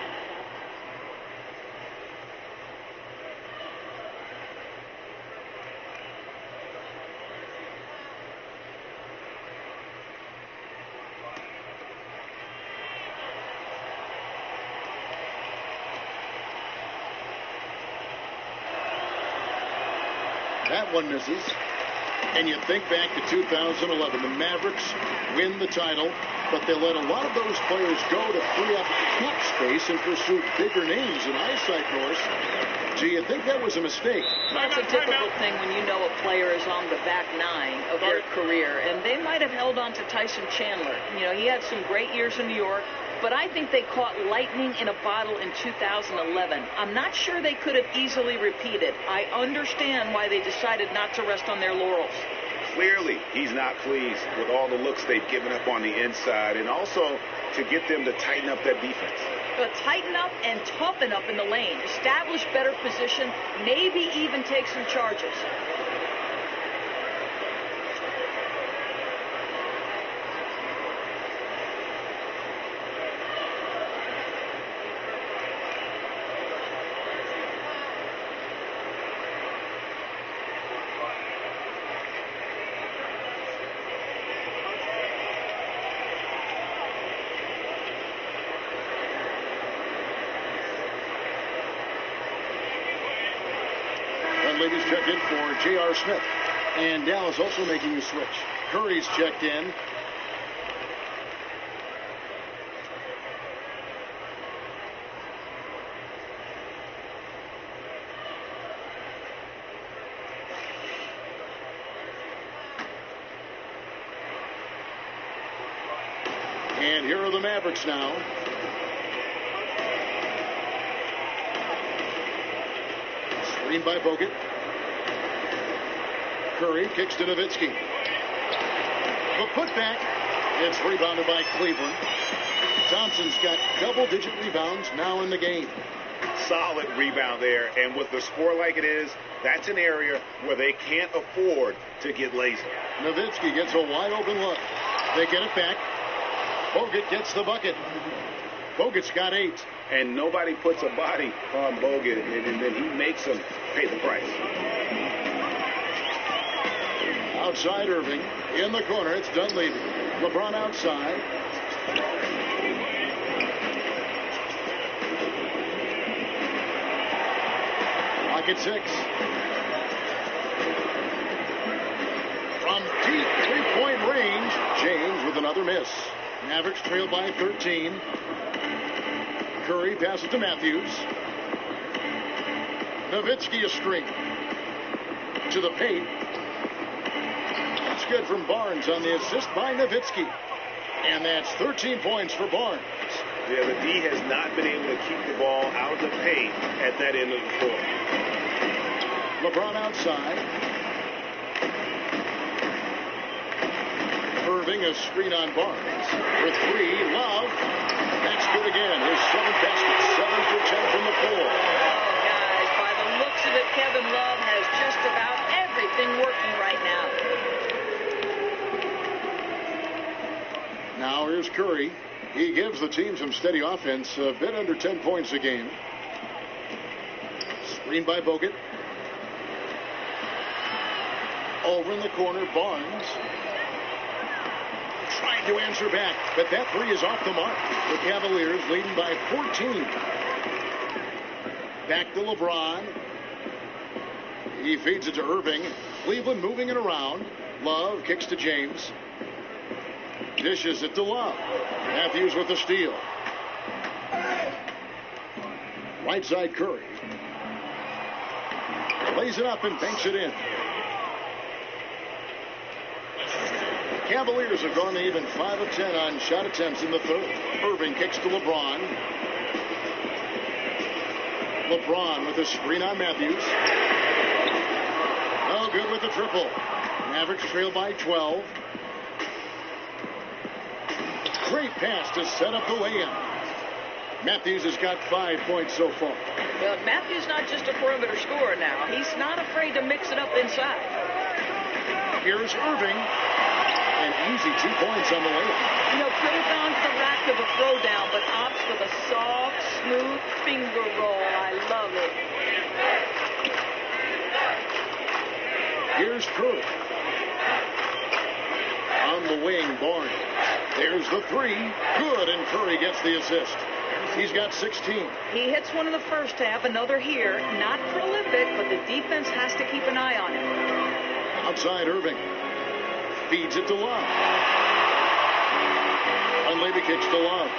That one misses. And you think back to 2011, the Mavericks win the title, but they let a lot of those players go to free up cap space and pursue bigger names in eyesight, Doris. Do you think that was a mistake? That's a difficult thing when you know a player is on the back nine of their career, and they might have held on to Tyson Chandler. You know, he had some great years in New York, but I think they caught lightning in a bottle in 2011. I'm not sure they could have easily repeated. I understand why they decided not to rest on their laurels. Clearly, he's not pleased with all the looks they've given up on the inside, and also to get them to tighten up that defense. But tighten up and toughen up in the lane. Establish better position, maybe even take some charges. Ladies check in for J.R. Smith. And Dallas also making a switch. Curry's checked in. And here are the Mavericks now. Screen by Bogut. Curry kicks to Nowitzki. The putback. It's rebounded by Cleveland. Thompson's got double-digit rebounds now in the game. Solid rebound there, and with the score like it is, that's an area where they can't afford to get lazy. Nowitzki gets a wide-open look. They get it back. Bogut gets the bucket. Bogut's got 8. And nobody puts a body on Bogut, and then he makes them pay the price. Outside Irving. In the corner, it's Dunleavy. LeBron outside. Clock at 6. From deep three-point range, James with another miss. Mavericks trail by 13. Curry passes to Matthews. Nowitzki a screen. To the paint. That's good from Barnes on the assist by Nowitzki. And that's 13 points for Barnes. Yeah, the D has not been able to keep the ball out of the paint at that end of the floor. LeBron outside. Irving a screen on Barnes. For 3, Love. That's good again. His 7th basket, 7 for 10 from the floor. Oh, guys, by the looks of it, Kevin Love has just about everything working right now. Now here's Curry. He gives the team some steady offense, a bit under 10 points a game. Screen by Bogut. Over in the corner, Barnes. Trying to answer back, but that three is off the mark. The Cavaliers leading by 14. Back to LeBron. He feeds it to Irving. Cleveland moving it around. Love kicks to James. Dishes it to Love. Matthews with the steal. Right side Curry. Lays it up and banks it in. Cavaliers have gone even 5 of 10 on shot attempts in the third. Irving kicks to LeBron. LeBron with a screen on Matthews. No good with the triple. Mavericks trail by 12. Great pass to set up the lay-in. Matthews has got 5 points so far. Well, Matthews not just a perimeter scorer now. He's not afraid to mix it up inside. Here's Irving. An easy 2 points on the layup. You know, could have gone to the rack of a throwdown, but opts for the soft, smooth finger roll. I love it. Here's Curry. On the wing, Barnes. There's the three. Good, and Curry gets the assist. He's got 16. He hits one in the first half, another here. Not prolific, but the defense has to keep an eye on him. Outside Irving. Feeds it to Love. Dunleavy kicks to Love.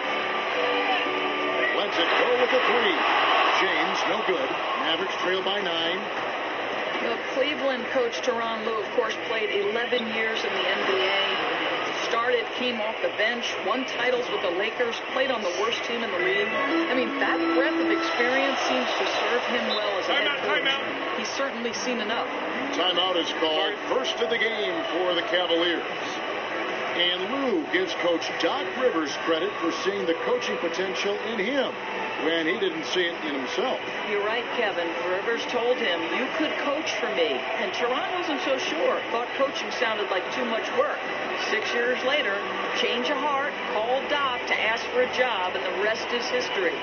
Lets it go with the three. James, no good. Mavericks trail by 9. Well, Cleveland coach Tyronn Lue, of course, played 11 years in the NBA. Started, came off the bench, won titles with the Lakers, played on the worst team in the league. I mean, that breadth of experience seems to serve him well as a head coach. He's certainly seen enough. Timeout is called. First of the game for the Cavaliers. And Lue gives Coach Doc Rivers credit for seeing the coaching potential in him when he didn't see it in himself. You're right, Kevin. Rivers told him, you could coach for me. And Tyronn wasn't so sure. Thought coaching sounded like too much work. 6 years later, change of heart, called Doc to ask for a job, and the rest is history.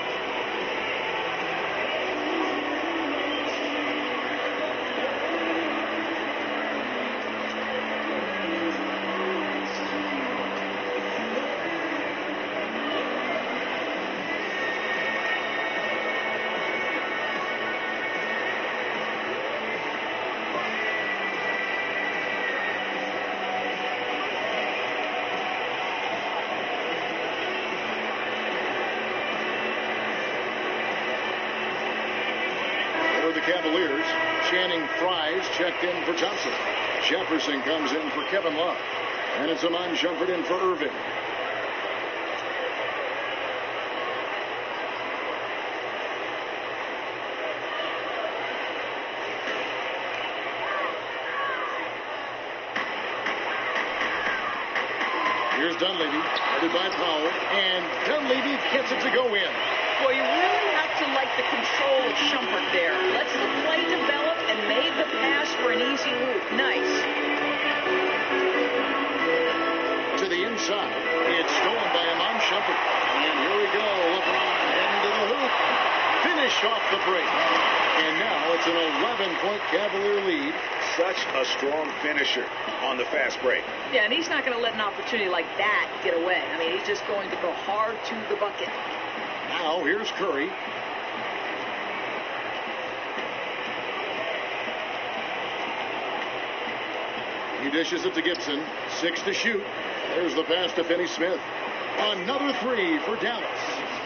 Cavaliers. Channing Fries checked in for Thompson. Jefferson comes in for Kevin Love. And it's Amon Shumpert in for Irving. Here's Dunleavy, headed by Powell. And Dunleavy gets it to go in. Well, you really have to like the control of Shumpert there. Lets the play develop and made the pass for an easy loop. Nice. To the inside. It's stolen by Amon Shumpert. And here we go. LeBron heading to the hoop. Finished off the break. And now it's an 11-point Cavalier lead. Such a strong finisher on the fast break. Yeah, and he's not going to let an opportunity like that get away. I mean, he's just going to go hard to the bucket. Now, here's Curry. He dishes it to Gibson. 6 to shoot. There's the pass to Finney Smith. Another three for Dallas.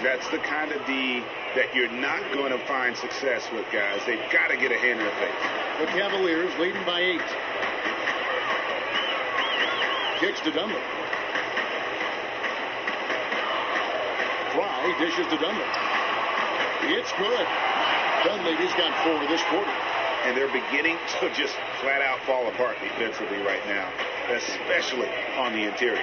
That's the kind of D that you're not going to find success with, guys. They've got to get a hand in the face. The Cavaliers leading by 8. Kicks to Dunlap. Fry dishes to Dunlap. It's good. Dunleavy's got 4 this quarter. And they're beginning to just flat out fall apart defensively right now, especially on the interior.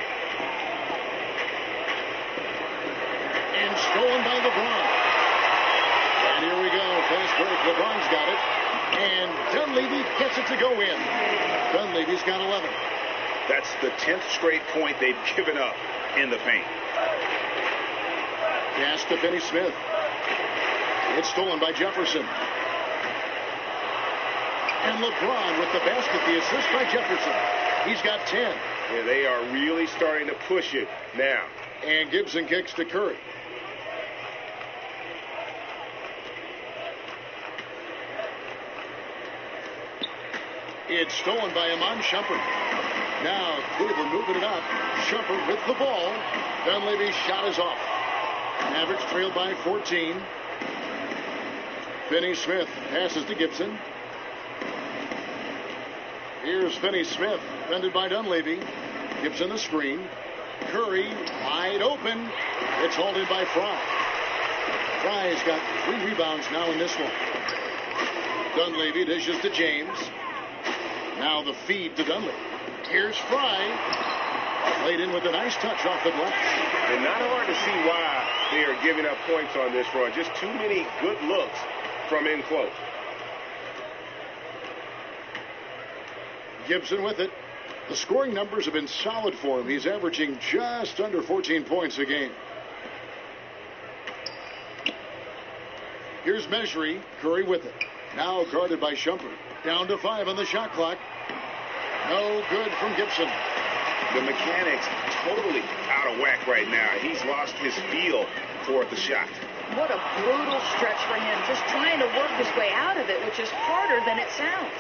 And stolen by LeBron. And here we go. Fast break. LeBron's got it. And Dunleavy gets it to go in. Dunleavy's got 11. That's the 10th straight point they've given up in the paint. Pass to Finney Smith. It's stolen by Jefferson. And LeBron with the basket, the assist by Jefferson. He's got 10. Yeah, they are really starting to push it now. And Gibson kicks to Curry. It's stolen by Iman Shumpert. Now Cleveland moving it up. Shumpert with the ball. Dunleavy's shot is off. Mavericks trailed by 14. Finney Smith passes to Gibson. Here's Finney Smith, defended by Dunleavy. Gibson the screen. Curry wide open. It's hauled in by Fry. Fry's got 3 rebounds now in this one. Dunleavy dishes to James. Now the feed to Dunleavy. Here's Fry. Laid in with a nice touch off the glass. And not hard to see why they are giving up points on this run. Just too many good looks from in close. Gibson with it. The scoring numbers have been solid for him. He's averaging just under 14 points a game. Here's Mejri. Curry with it. Now guarded by Shumpert. Down to 5 on the shot clock. No good from Gibson. The mechanics totally out of whack right now. He's lost his feel for the shot. What a brutal stretch for him, just trying to work his way out of it, which is harder than it sounds.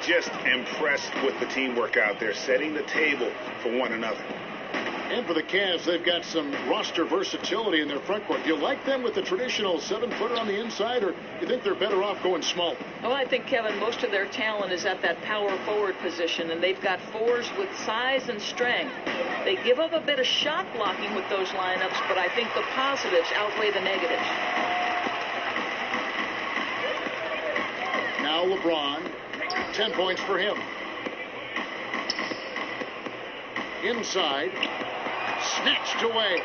Just impressed with the teamwork out there, setting the table for one another. And for the Cavs, they've got some roster versatility in their front court. Do you like them with the traditional 7-footer on the inside, or do you think they're better off going small? Well, I think, Kevin, most of their talent is at that power forward position, and they've got 4s with size and strength. They give up a bit of shot blocking with those lineups, but I think the positives outweigh the negatives. Now LeBron, 10 points for him. Inside. Snatched away.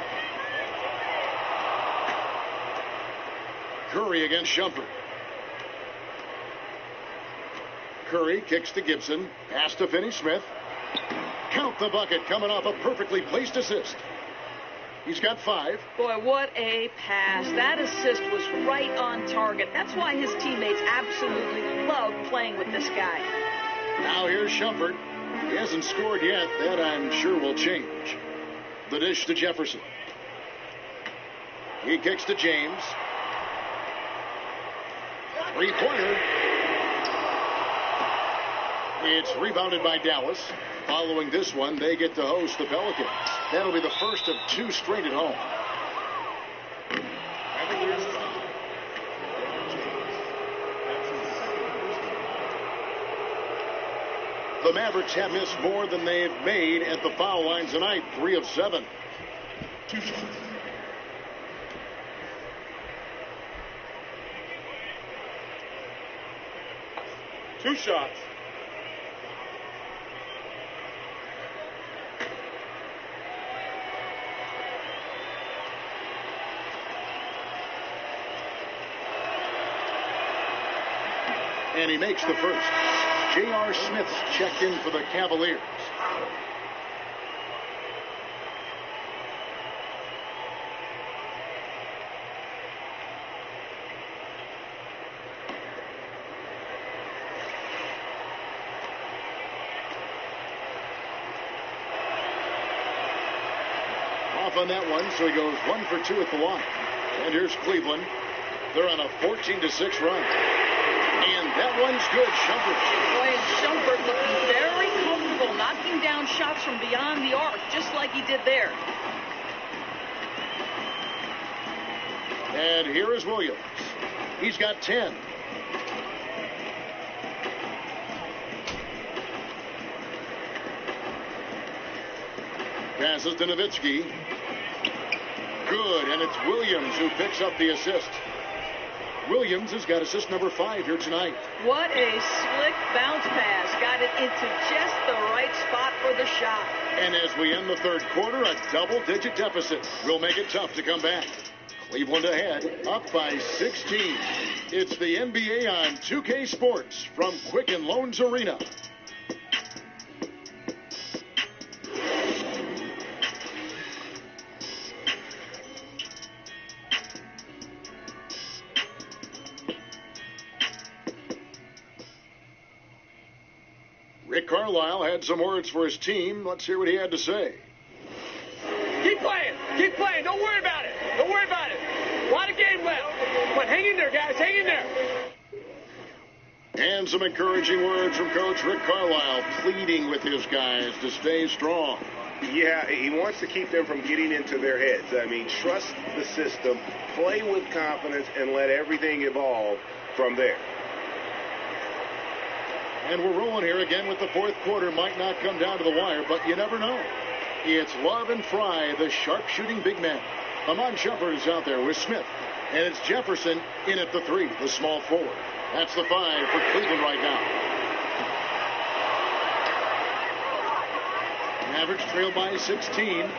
Curry against Shumpert. Curry kicks to Gibson. Pass to Finney Smith. Count the bucket coming off a perfectly placed assist. He's got 5. Boy, what a pass. That assist was right on target. That's why his teammates absolutely love playing with this guy. Now here's Shumpert. He hasn't scored yet. That I'm sure will change. The dish to Jefferson. He kicks to James. 3-pointer. It's rebounded by Dallas. Following this one, they get to host the Pelicans. That'll be the first of 2 straight at home. The Mavericks have missed more than they've made at the foul line tonight. 3 of 7. 2 shots. Two shots. And he makes the first. J.R. Smith's checked in for the Cavaliers. Off on that one, so he goes 1 for 2 at the line. And here's Cleveland. They're on a 14-6 run. And that one's good, Shumpert. Boy, Shumpert looking very comfortable, knocking down shots from beyond the arc, just like he did there. And here is Williams. He's got 10. Passes to Nowitzki. Good, and it's Williams who picks up the assist. Williams has got assist number 5 here tonight. What a slick bounce pass. Got it into just the right spot for the shot. And as we end the third quarter, a double-digit deficit will make it tough to come back. Cleveland ahead, up by 16. It's the NBA on 2K Sports from Quicken Loans Arena. Rick Carlisle had some words for his team. Let's hear what he had to say. Keep playing. Keep playing. Don't worry about it. Don't worry about it. A lot of game left. But hang in there, guys. Hang in there. And some encouraging words from Coach Rick Carlisle, pleading with his guys to stay strong. Yeah, he wants to keep them from getting into their heads. I mean, trust the system, play with confidence, and let everything evolve from there. And we're rolling here again with the fourth quarter. Might not come down to the wire, but you never know. It's Love and Fry, the sharpshooting big man. Amon Shumpert is out there with Smith. And it's Jefferson in at the 3, the small forward. That's the 5 for Cleveland right now. Mavericks trail by 16.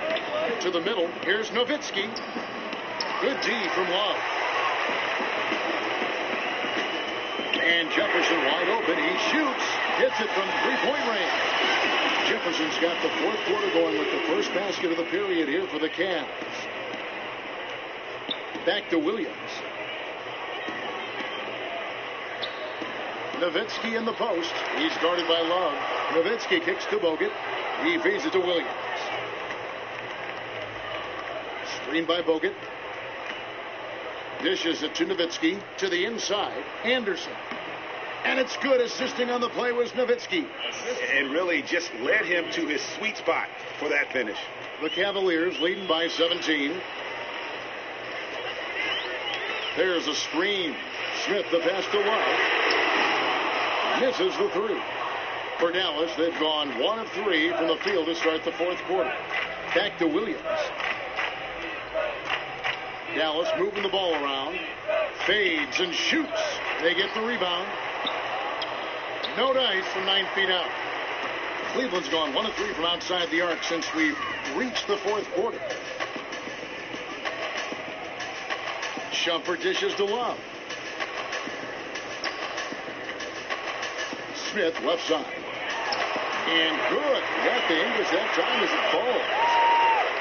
To the middle. Here's Nowitzki. Good D from Love. And Jefferson wide open. He shoots. Hits it from three-point range. Jefferson's got the fourth quarter going with the first basket of the period here for the Cavs. Back to Williams. Nowitzki in the post. He's guarded by Love. Nowitzki kicks to Bogut. He feeds it to Williams. Screen by Bogut. Dishes it to Nowitzki. To the inside. Anderson. And it's good. Assisting on the play was Nowitzki. And really just led him to his sweet spot for that finish. The Cavaliers leading by 17. There's a screen. Smith the pass to Love. Misses the 3. For Dallas, they've gone 1 of 3 from the field to start the fourth quarter. Back to Williams. Dallas moving the ball around. Fades and shoots. They get the rebound. No dice from 9 feet out. Cleveland's gone 1 of 3 from outside the arc since we've reached the fourth quarter. Shumpert dishes to Love. Smith left side. And good. Got the English that time as it falls.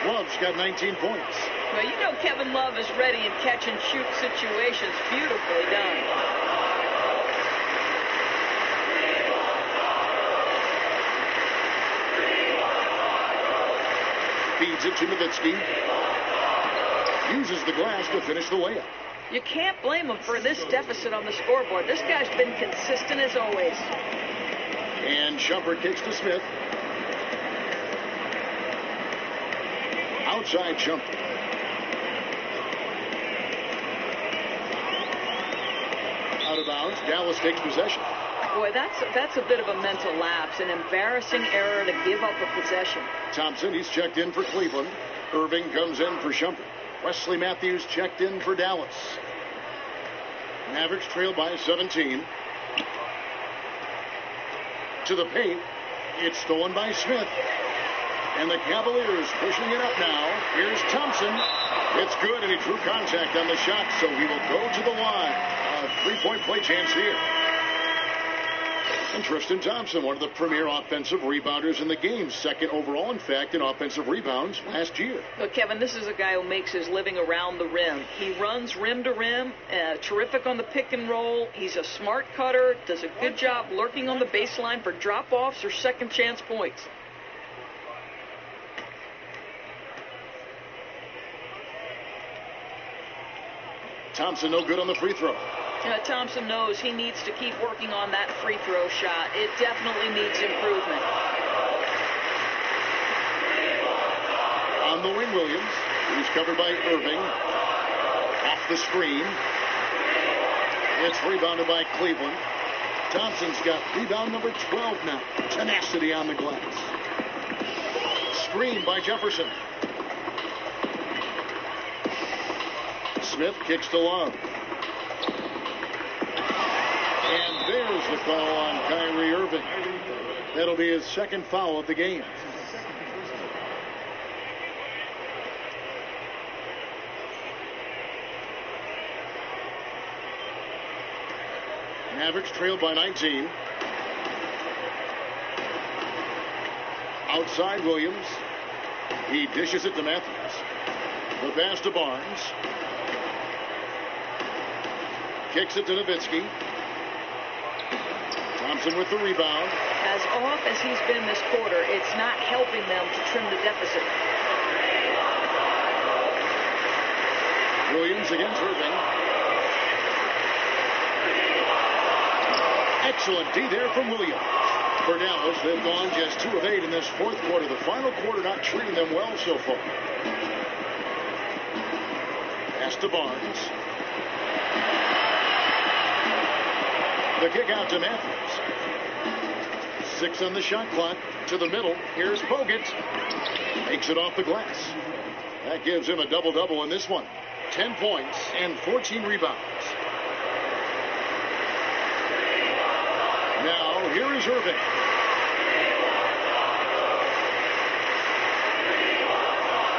Love's got 19 points. Well, you know Kevin Love is ready in catch-and-shoot situations. Beautifully done. Feeds it to Nowitzki. Uses the glass to finish the layup. You can't blame him for this deficit on the scoreboard. This guy's been consistent as always. And Shumpert kicks to Smith. Outside Shumpert. Out of bounds. Dallas takes possession. Boy, that's a bit of a mental lapse. An embarrassing error to give up a possession. Thompson, he's checked in for Cleveland. Irving comes in for Shumpert. Wesley Matthews checked in for Dallas. Mavericks trail by 17. To the paint. It's stolen by Smith. And the Cavaliers pushing it up now. Here's Thompson. It's good, and he drew contact on the shot, so he will go to the line. A three-point play chance here. And Tristan Thompson, one of the premier offensive rebounders in the game. Second overall, in fact, in offensive rebounds last year. Look, Kevin, this is a guy who makes his living around the rim. He runs rim to rim, terrific on the pick and roll. He's a smart cutter, does a good job lurking on the baseline for drop-offs or second chance points. Thompson no good on the free throw. Thompson knows he needs to keep working on that free throw shot. It definitely needs improvement. On the wing, Williams. He's covered by Irving. Off the screen. It's rebounded by Cleveland. Thompson's got rebound number 12 now. Tenacity on the glass. Screen by Jefferson. Smith kicks to Love. And there's the call on Kyrie Irving. That'll be his second foul of the game. Mavericks trailed by 19. Outside Williams. He dishes it to Matthews. The pass to Barnes. Kicks it to Nowitzki. Thompson with the rebound. As off as he's been this quarter, it's not helping them to trim the deficit. Williams against Irving. Excellent D there from Williams. For Dallas, they've gone just 2 of 8 in this fourth quarter. The final quarter not treating them well so far. Pass to Barnes. The kick out to Matthews. 6 on the shot clock. To the middle. Here's Bogut. Makes it off the glass. That gives him a double-double in this one. 10 points and 14 rebounds. Now, here is Irving.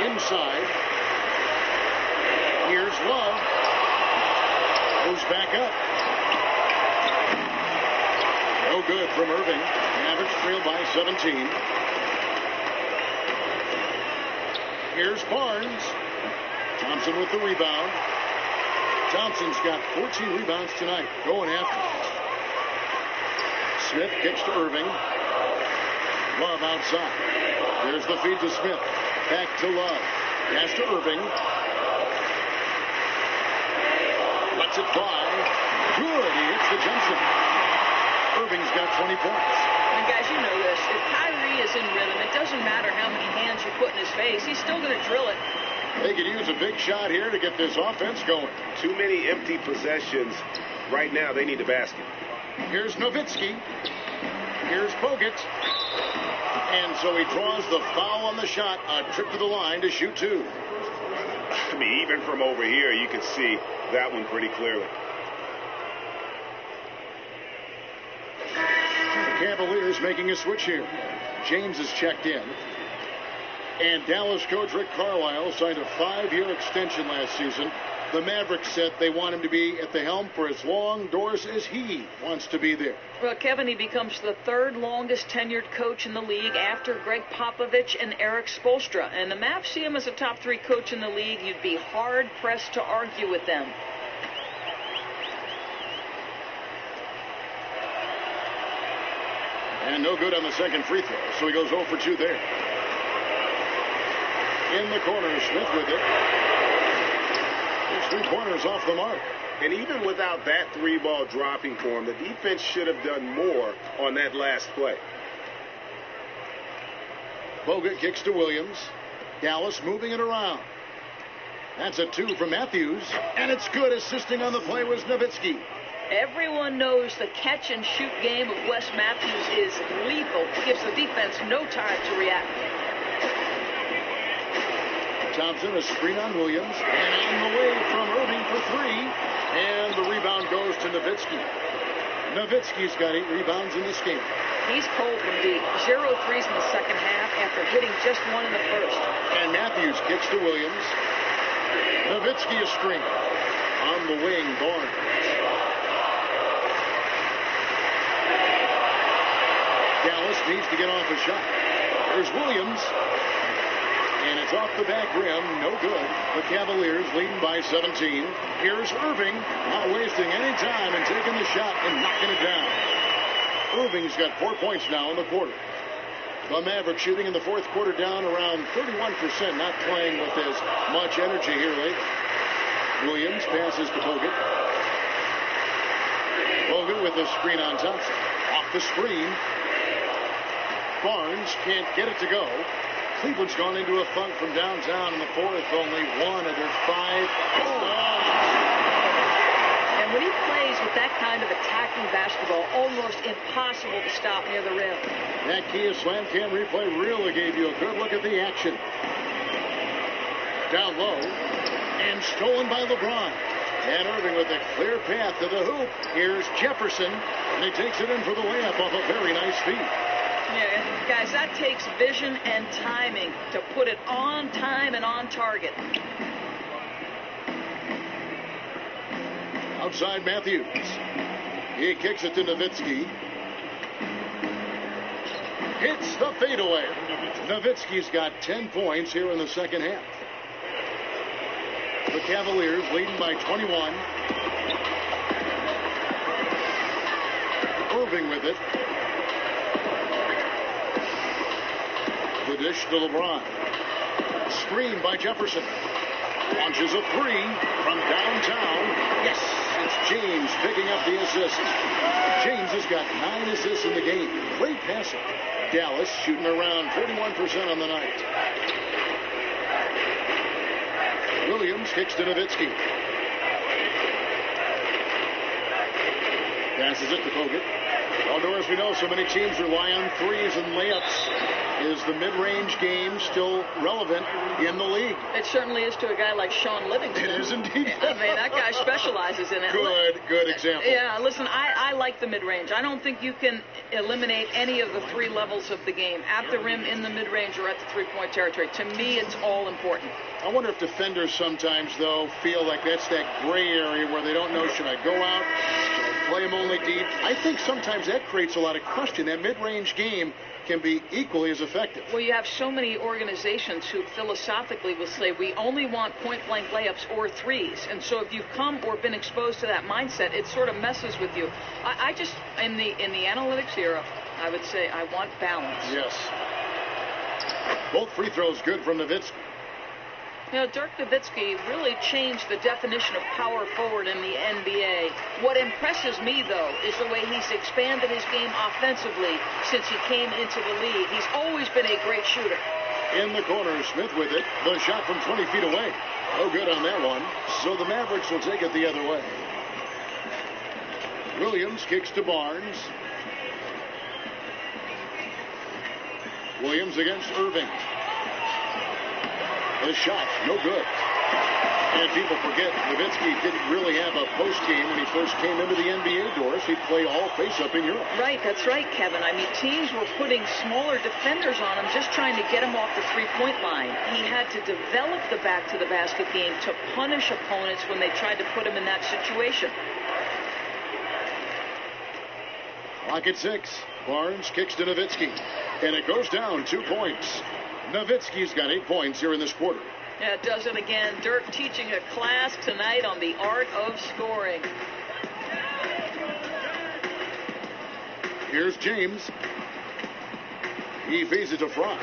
Inside. Here's Love. Moves back up. No good from Irving. Mavericks trail by 17. Here's Barnes. Thompson with the rebound. Thompson's got 14 rebounds tonight. Going after it. Smith kicks to Irving. Love outside. There's the feed to Smith. Back to Love. Pass to Irving. Lets it fly. Good. He hits the jump shot. Irving's got 20 points. And guys, you know this. If Kyrie is in rhythm, it doesn't matter how many hands you put in his face. He's still going to drill it. They could use a big shot here to get this offense going. Too many empty possessions. Right now, they need a basket. Here's Nowitzki. Here's Bogut. And so he draws the foul on the shot. A trip to the line to shoot 2. I mean, even from over here, you can see that one pretty clearly. Cavaliers making a switch here. James is checked in. And Dallas coach Rick Carlisle signed a 5-year extension last season. The Mavericks said they want him to be at the helm for as long doors as he wants to be there. Well, Kevin, he becomes the 3rd longest tenured coach in the league after Greg Popovich and Eric Spoelstra. And the Mavs see him as a top 3 coach in the league. You'd be hard-pressed to argue with them. And no good on the second free throw, so he goes 0 for 2 there. In the corner, Smith with it. His 3-pointers off the mark. And even without that 3-ball dropping for him, the defense should have done more on that last play. Bogut kicks to Williams. Dallas moving it around. That's a 2 from Matthews. And it's good. Assisting on the play was Nowitzki. Everyone knows the catch-and-shoot game of Wes Matthews is lethal. Gives the defense no time to react. Thompson, a screen on Williams. And on the way from Irving for 3. And the rebound goes to Nowitzki. Nowitzki's got 8 rebounds in this game. He's cold from deep. 0 threes in the second half after hitting just 1 in the first. And Matthews kicks to Williams. Nowitzki a screen. On the wing, Barnes. Dallas needs to get off a shot. There's Williams. And it's off the back rim. No good. The Cavaliers leading by 17. Here's Irving. Not wasting any time and taking the shot and knocking it down. Irving's got 4 points now in the quarter. The Mavericks shooting in the fourth quarter down around 31%. Not playing with as much energy here lately. Williams passes to Bogut. Bogut with the screen on Thompson. Off the screen. Barnes can't get it to go. Cleveland's gone into a funk from downtown in the fourth. Only 1 of their 5. And when he plays with that kind of attacking basketball, almost impossible to stop near the rim. That Kia Slam Cam replay really gave you a good look at the action. Down low. And stolen by LeBron. And Irving with a clear path to the hoop. Here's Jefferson. And he takes it in for the layup off a very nice feed. Yeah, guys, that takes vision and timing to put it on time and on target. Outside Matthews. He kicks it to Nowitzki. Hits the fadeaway. Nowitzki's got 10 points here in the second half. The Cavaliers leading by 21. Irving with it. The dish to LeBron. Screen by Jefferson. Launches a three from downtown. Yes, it's James picking up the assist. James has got 9 assists in the game. Great passing. Dallas shooting around 41% on the night. Williams kicks to Nowitzki. Passes it to Bogut. Although, as we know, so many teams rely on threes and layups. Is the mid-range game still relevant in the league? It certainly is to a guy like Sean Livingston. It is indeed. I mean, that guy specializes in it. Good example. Yeah, listen, I like the mid-range. I don't think you can eliminate any of the 3 levels of the game. At the rim, in the mid-range, or at the three-point territory. To me, it's all important. I wonder if defenders sometimes, though, feel like that's that gray area where they don't know, should I go out? Should I play them only deep? I think sometimes that creates a lot of question. That mid-range game can be equally as effective. Well, you have so many organizations who philosophically will say we only want point-blank layups or threes. And so if you've come or been exposed to that mindset, it sort of messes with you. I just, in the analytics era, I would say I want balance. Yes. Both free throws good from Nowitzki. You know, Dirk Nowitzki really changed the definition of power forward in the NBA. What impresses me, though, is the way he's expanded his game offensively since he came into the league. He's always been a great shooter. In the corner, Smith with it. The shot from 20 feet away. No good on that one. So the Mavericks will take it the other way. Williams kicks to Barnes. Williams against Irving. The shot, no good. And people forget, Nowitzki didn't really have a postgame when he first came into the NBA doors. He'd play all face-up in Europe. Right, that's right, Kevin. I mean, teams were putting smaller defenders on him, just trying to get him off the three-point line. He had to develop the back-to-the-basket game to punish opponents when they tried to put him in that situation. Clock at 6. Barnes kicks to Nowitzki. And it goes down 2 points. Nowitzki's got 8 points here in this quarter. Yeah, it does it again. Dirk teaching a class tonight on the art of scoring. Here's James. He feeds it to Fromm.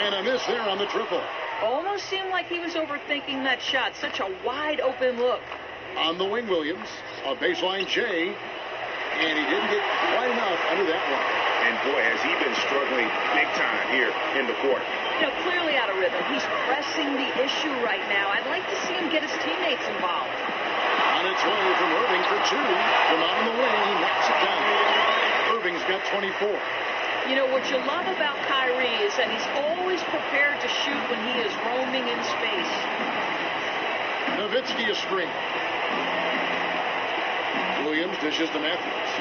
And a miss there on the triple. Almost seemed like he was overthinking that shot. Such a wide open look. On the wing, Williams. A baseline J. And he didn't get quite enough under that one. And boy, has he been struggling big time here in the court. You know, clearly out of rhythm. He's pressing the issue right now. I'd like to see him get his teammates involved. On its way from Irving for 2. From out on the wing, he knocks it down. Irving's got 24. You know, what you love about Kyrie is that he's always prepared to shoot when he is roaming in space. Nowitzki a screen. Williams dishes to Matthews.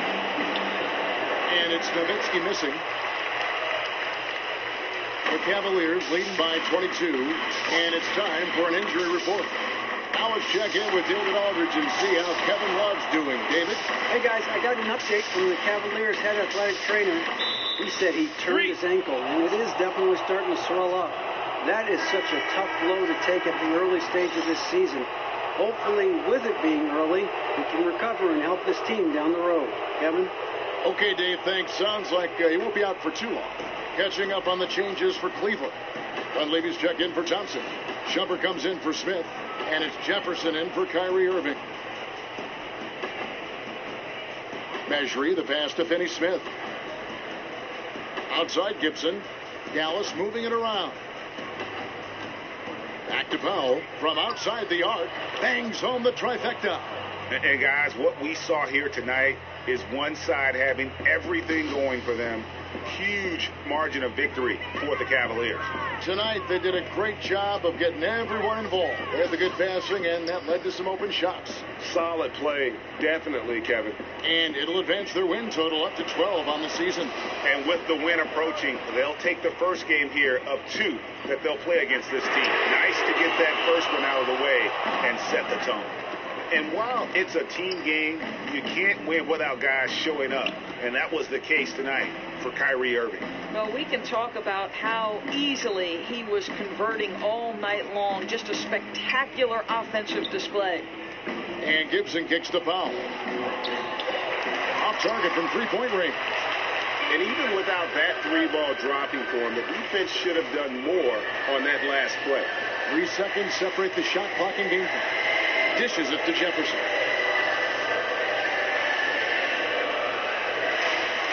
And it's Nowitzki missing. The Cavaliers leading by 22. And it's time for an injury report. Now let's check in with David Aldridge and see how Kevin Love's doing. David? Hey, guys, I got an update from the Cavaliers head athletic trainer. He said he turned his ankle, and it is definitely starting to swell up. That is such a tough blow to take at the early stage of this season. Hopefully, with it being early, he can recover and help this team down the road. Kevin? Okay, Dave, thanks. Sounds like he won't be out for too long. Catching up on the changes for Cleveland. Dunleavy's check in for Thompson. Shumpert comes in for Smith. And it's Jefferson in for Kyrie Irving. Mejri, the pass to Finney-Smith. Outside Gibson. Dallas moving it around. Back to Powell from outside the arc. Bangs home the trifecta. And guys, what we saw here tonight is one side having everything going for them. Huge margin of victory for the Cavaliers. Tonight, they did a great job of getting everyone involved. They had the good passing, and that led to some open shots. Solid play, definitely, Kevin. And it'll advance their win total up to 12 on the season. And with the win approaching, they'll take the first game here of 2 that they'll play against this team. Nice to get that first one out of the way and set the tone. And while it's a team game, you can't win without guys showing up. And that was the case tonight for Kyrie Irving. Well, we can talk about how easily he was converting all night long. Just a spectacular offensive display. And Gibson kicks to Powell. Off target from three-point range. And even without that 3-ball dropping for him, the defense should have done more on that last play. 3 seconds separate the shot clock and game clock. Dishes it to Jefferson.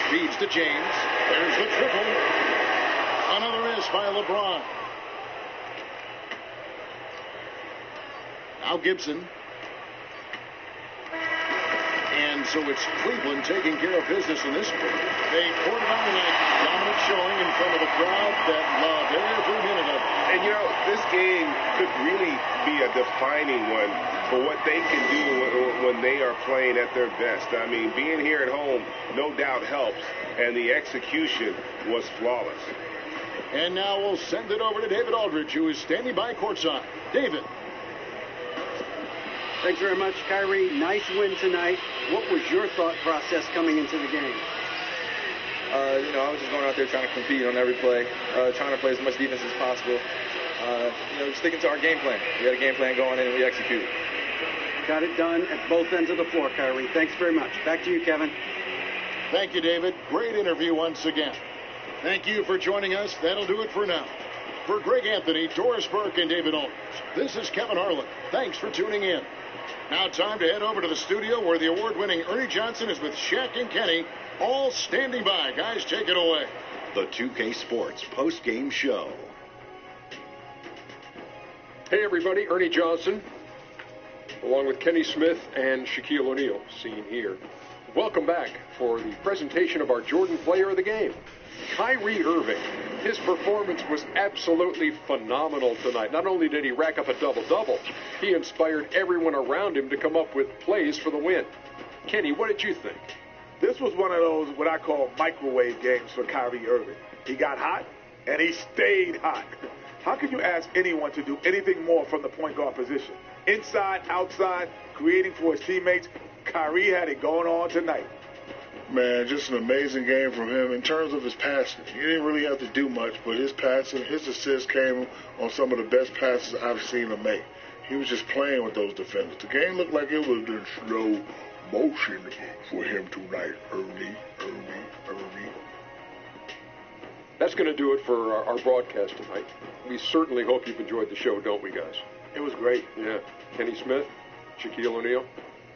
Feeds to James. There's the triple. Another miss by LeBron. Now Gibson. And so it's Cleveland taking care of business in this one. They poured it on tonight. Dominant showing in front of the crowd that loved every minute of it. And, you know, this game could really be a defining one for what they can do when they are playing at their best. I mean, being here at home no doubt helps, and the execution was flawless. And now we'll send it over to David Aldridge, who is standing by courtside. David. Thanks very much, Kyrie. Nice win tonight. What was your thought process coming into the game? I was just going out there trying to compete on every play, trying to play as much defense as possible. Sticking to our game plan. We had a game plan going in and we executed. Got it done at both ends of the floor, Kyrie. Thanks very much. Back to you, Kevin. Thank you, David. Great interview once again. Thank you for joining us. That'll do it for now. For Greg Anthony, Doris Burke, and David Aldridge, this is Kevin Harlan. Thanks for tuning in. Now time to head over to the studio where the award-winning Ernie Johnson is with Shaq and Kenny, all standing by. Guys, take it away. The 2K Sports Postgame Show. Hey, everybody. Ernie Johnson, along with Kenny Smith and Shaquille O'Neal, seen here. Welcome back for the presentation of our Jordan Player of the Game, Kyrie Irving. His performance was absolutely phenomenal tonight. Not only did he rack up a double-double, he inspired everyone around him to come up with plays for the win. Kenny, what did you think? This was one of those, what I call microwave games for Kyrie Irving. He got hot, and he stayed hot. How can you ask anyone to do anything more from the point guard position? Inside, outside, creating for his teammates, Kyrie had it going on tonight. Man, just an amazing game from him. In terms of his passing, he didn't really have to do much, but his passing, his assists came on some of the best passes I've seen him make. He was just playing with those defenders. The game looked like it was in slow motion for him tonight. Ernie. That's going to do it for our broadcast tonight. We certainly hope you've enjoyed the show, don't we, guys? It was great. Yeah. Kenny Smith, Shaquille O'Neal,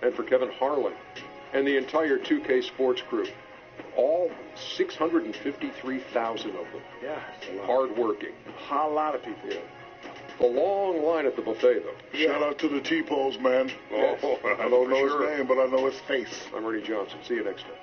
and for Kevin Harlan and the entire 2K Sports crew. All 653,000 of them. Yeah. Hard-working. A lot of people. Yeah. The long line at the buffet, though. Shout out to the T-Pose, man. Yes. I don't know his name, but I know his face. I'm Ernie Johnson. See you next time.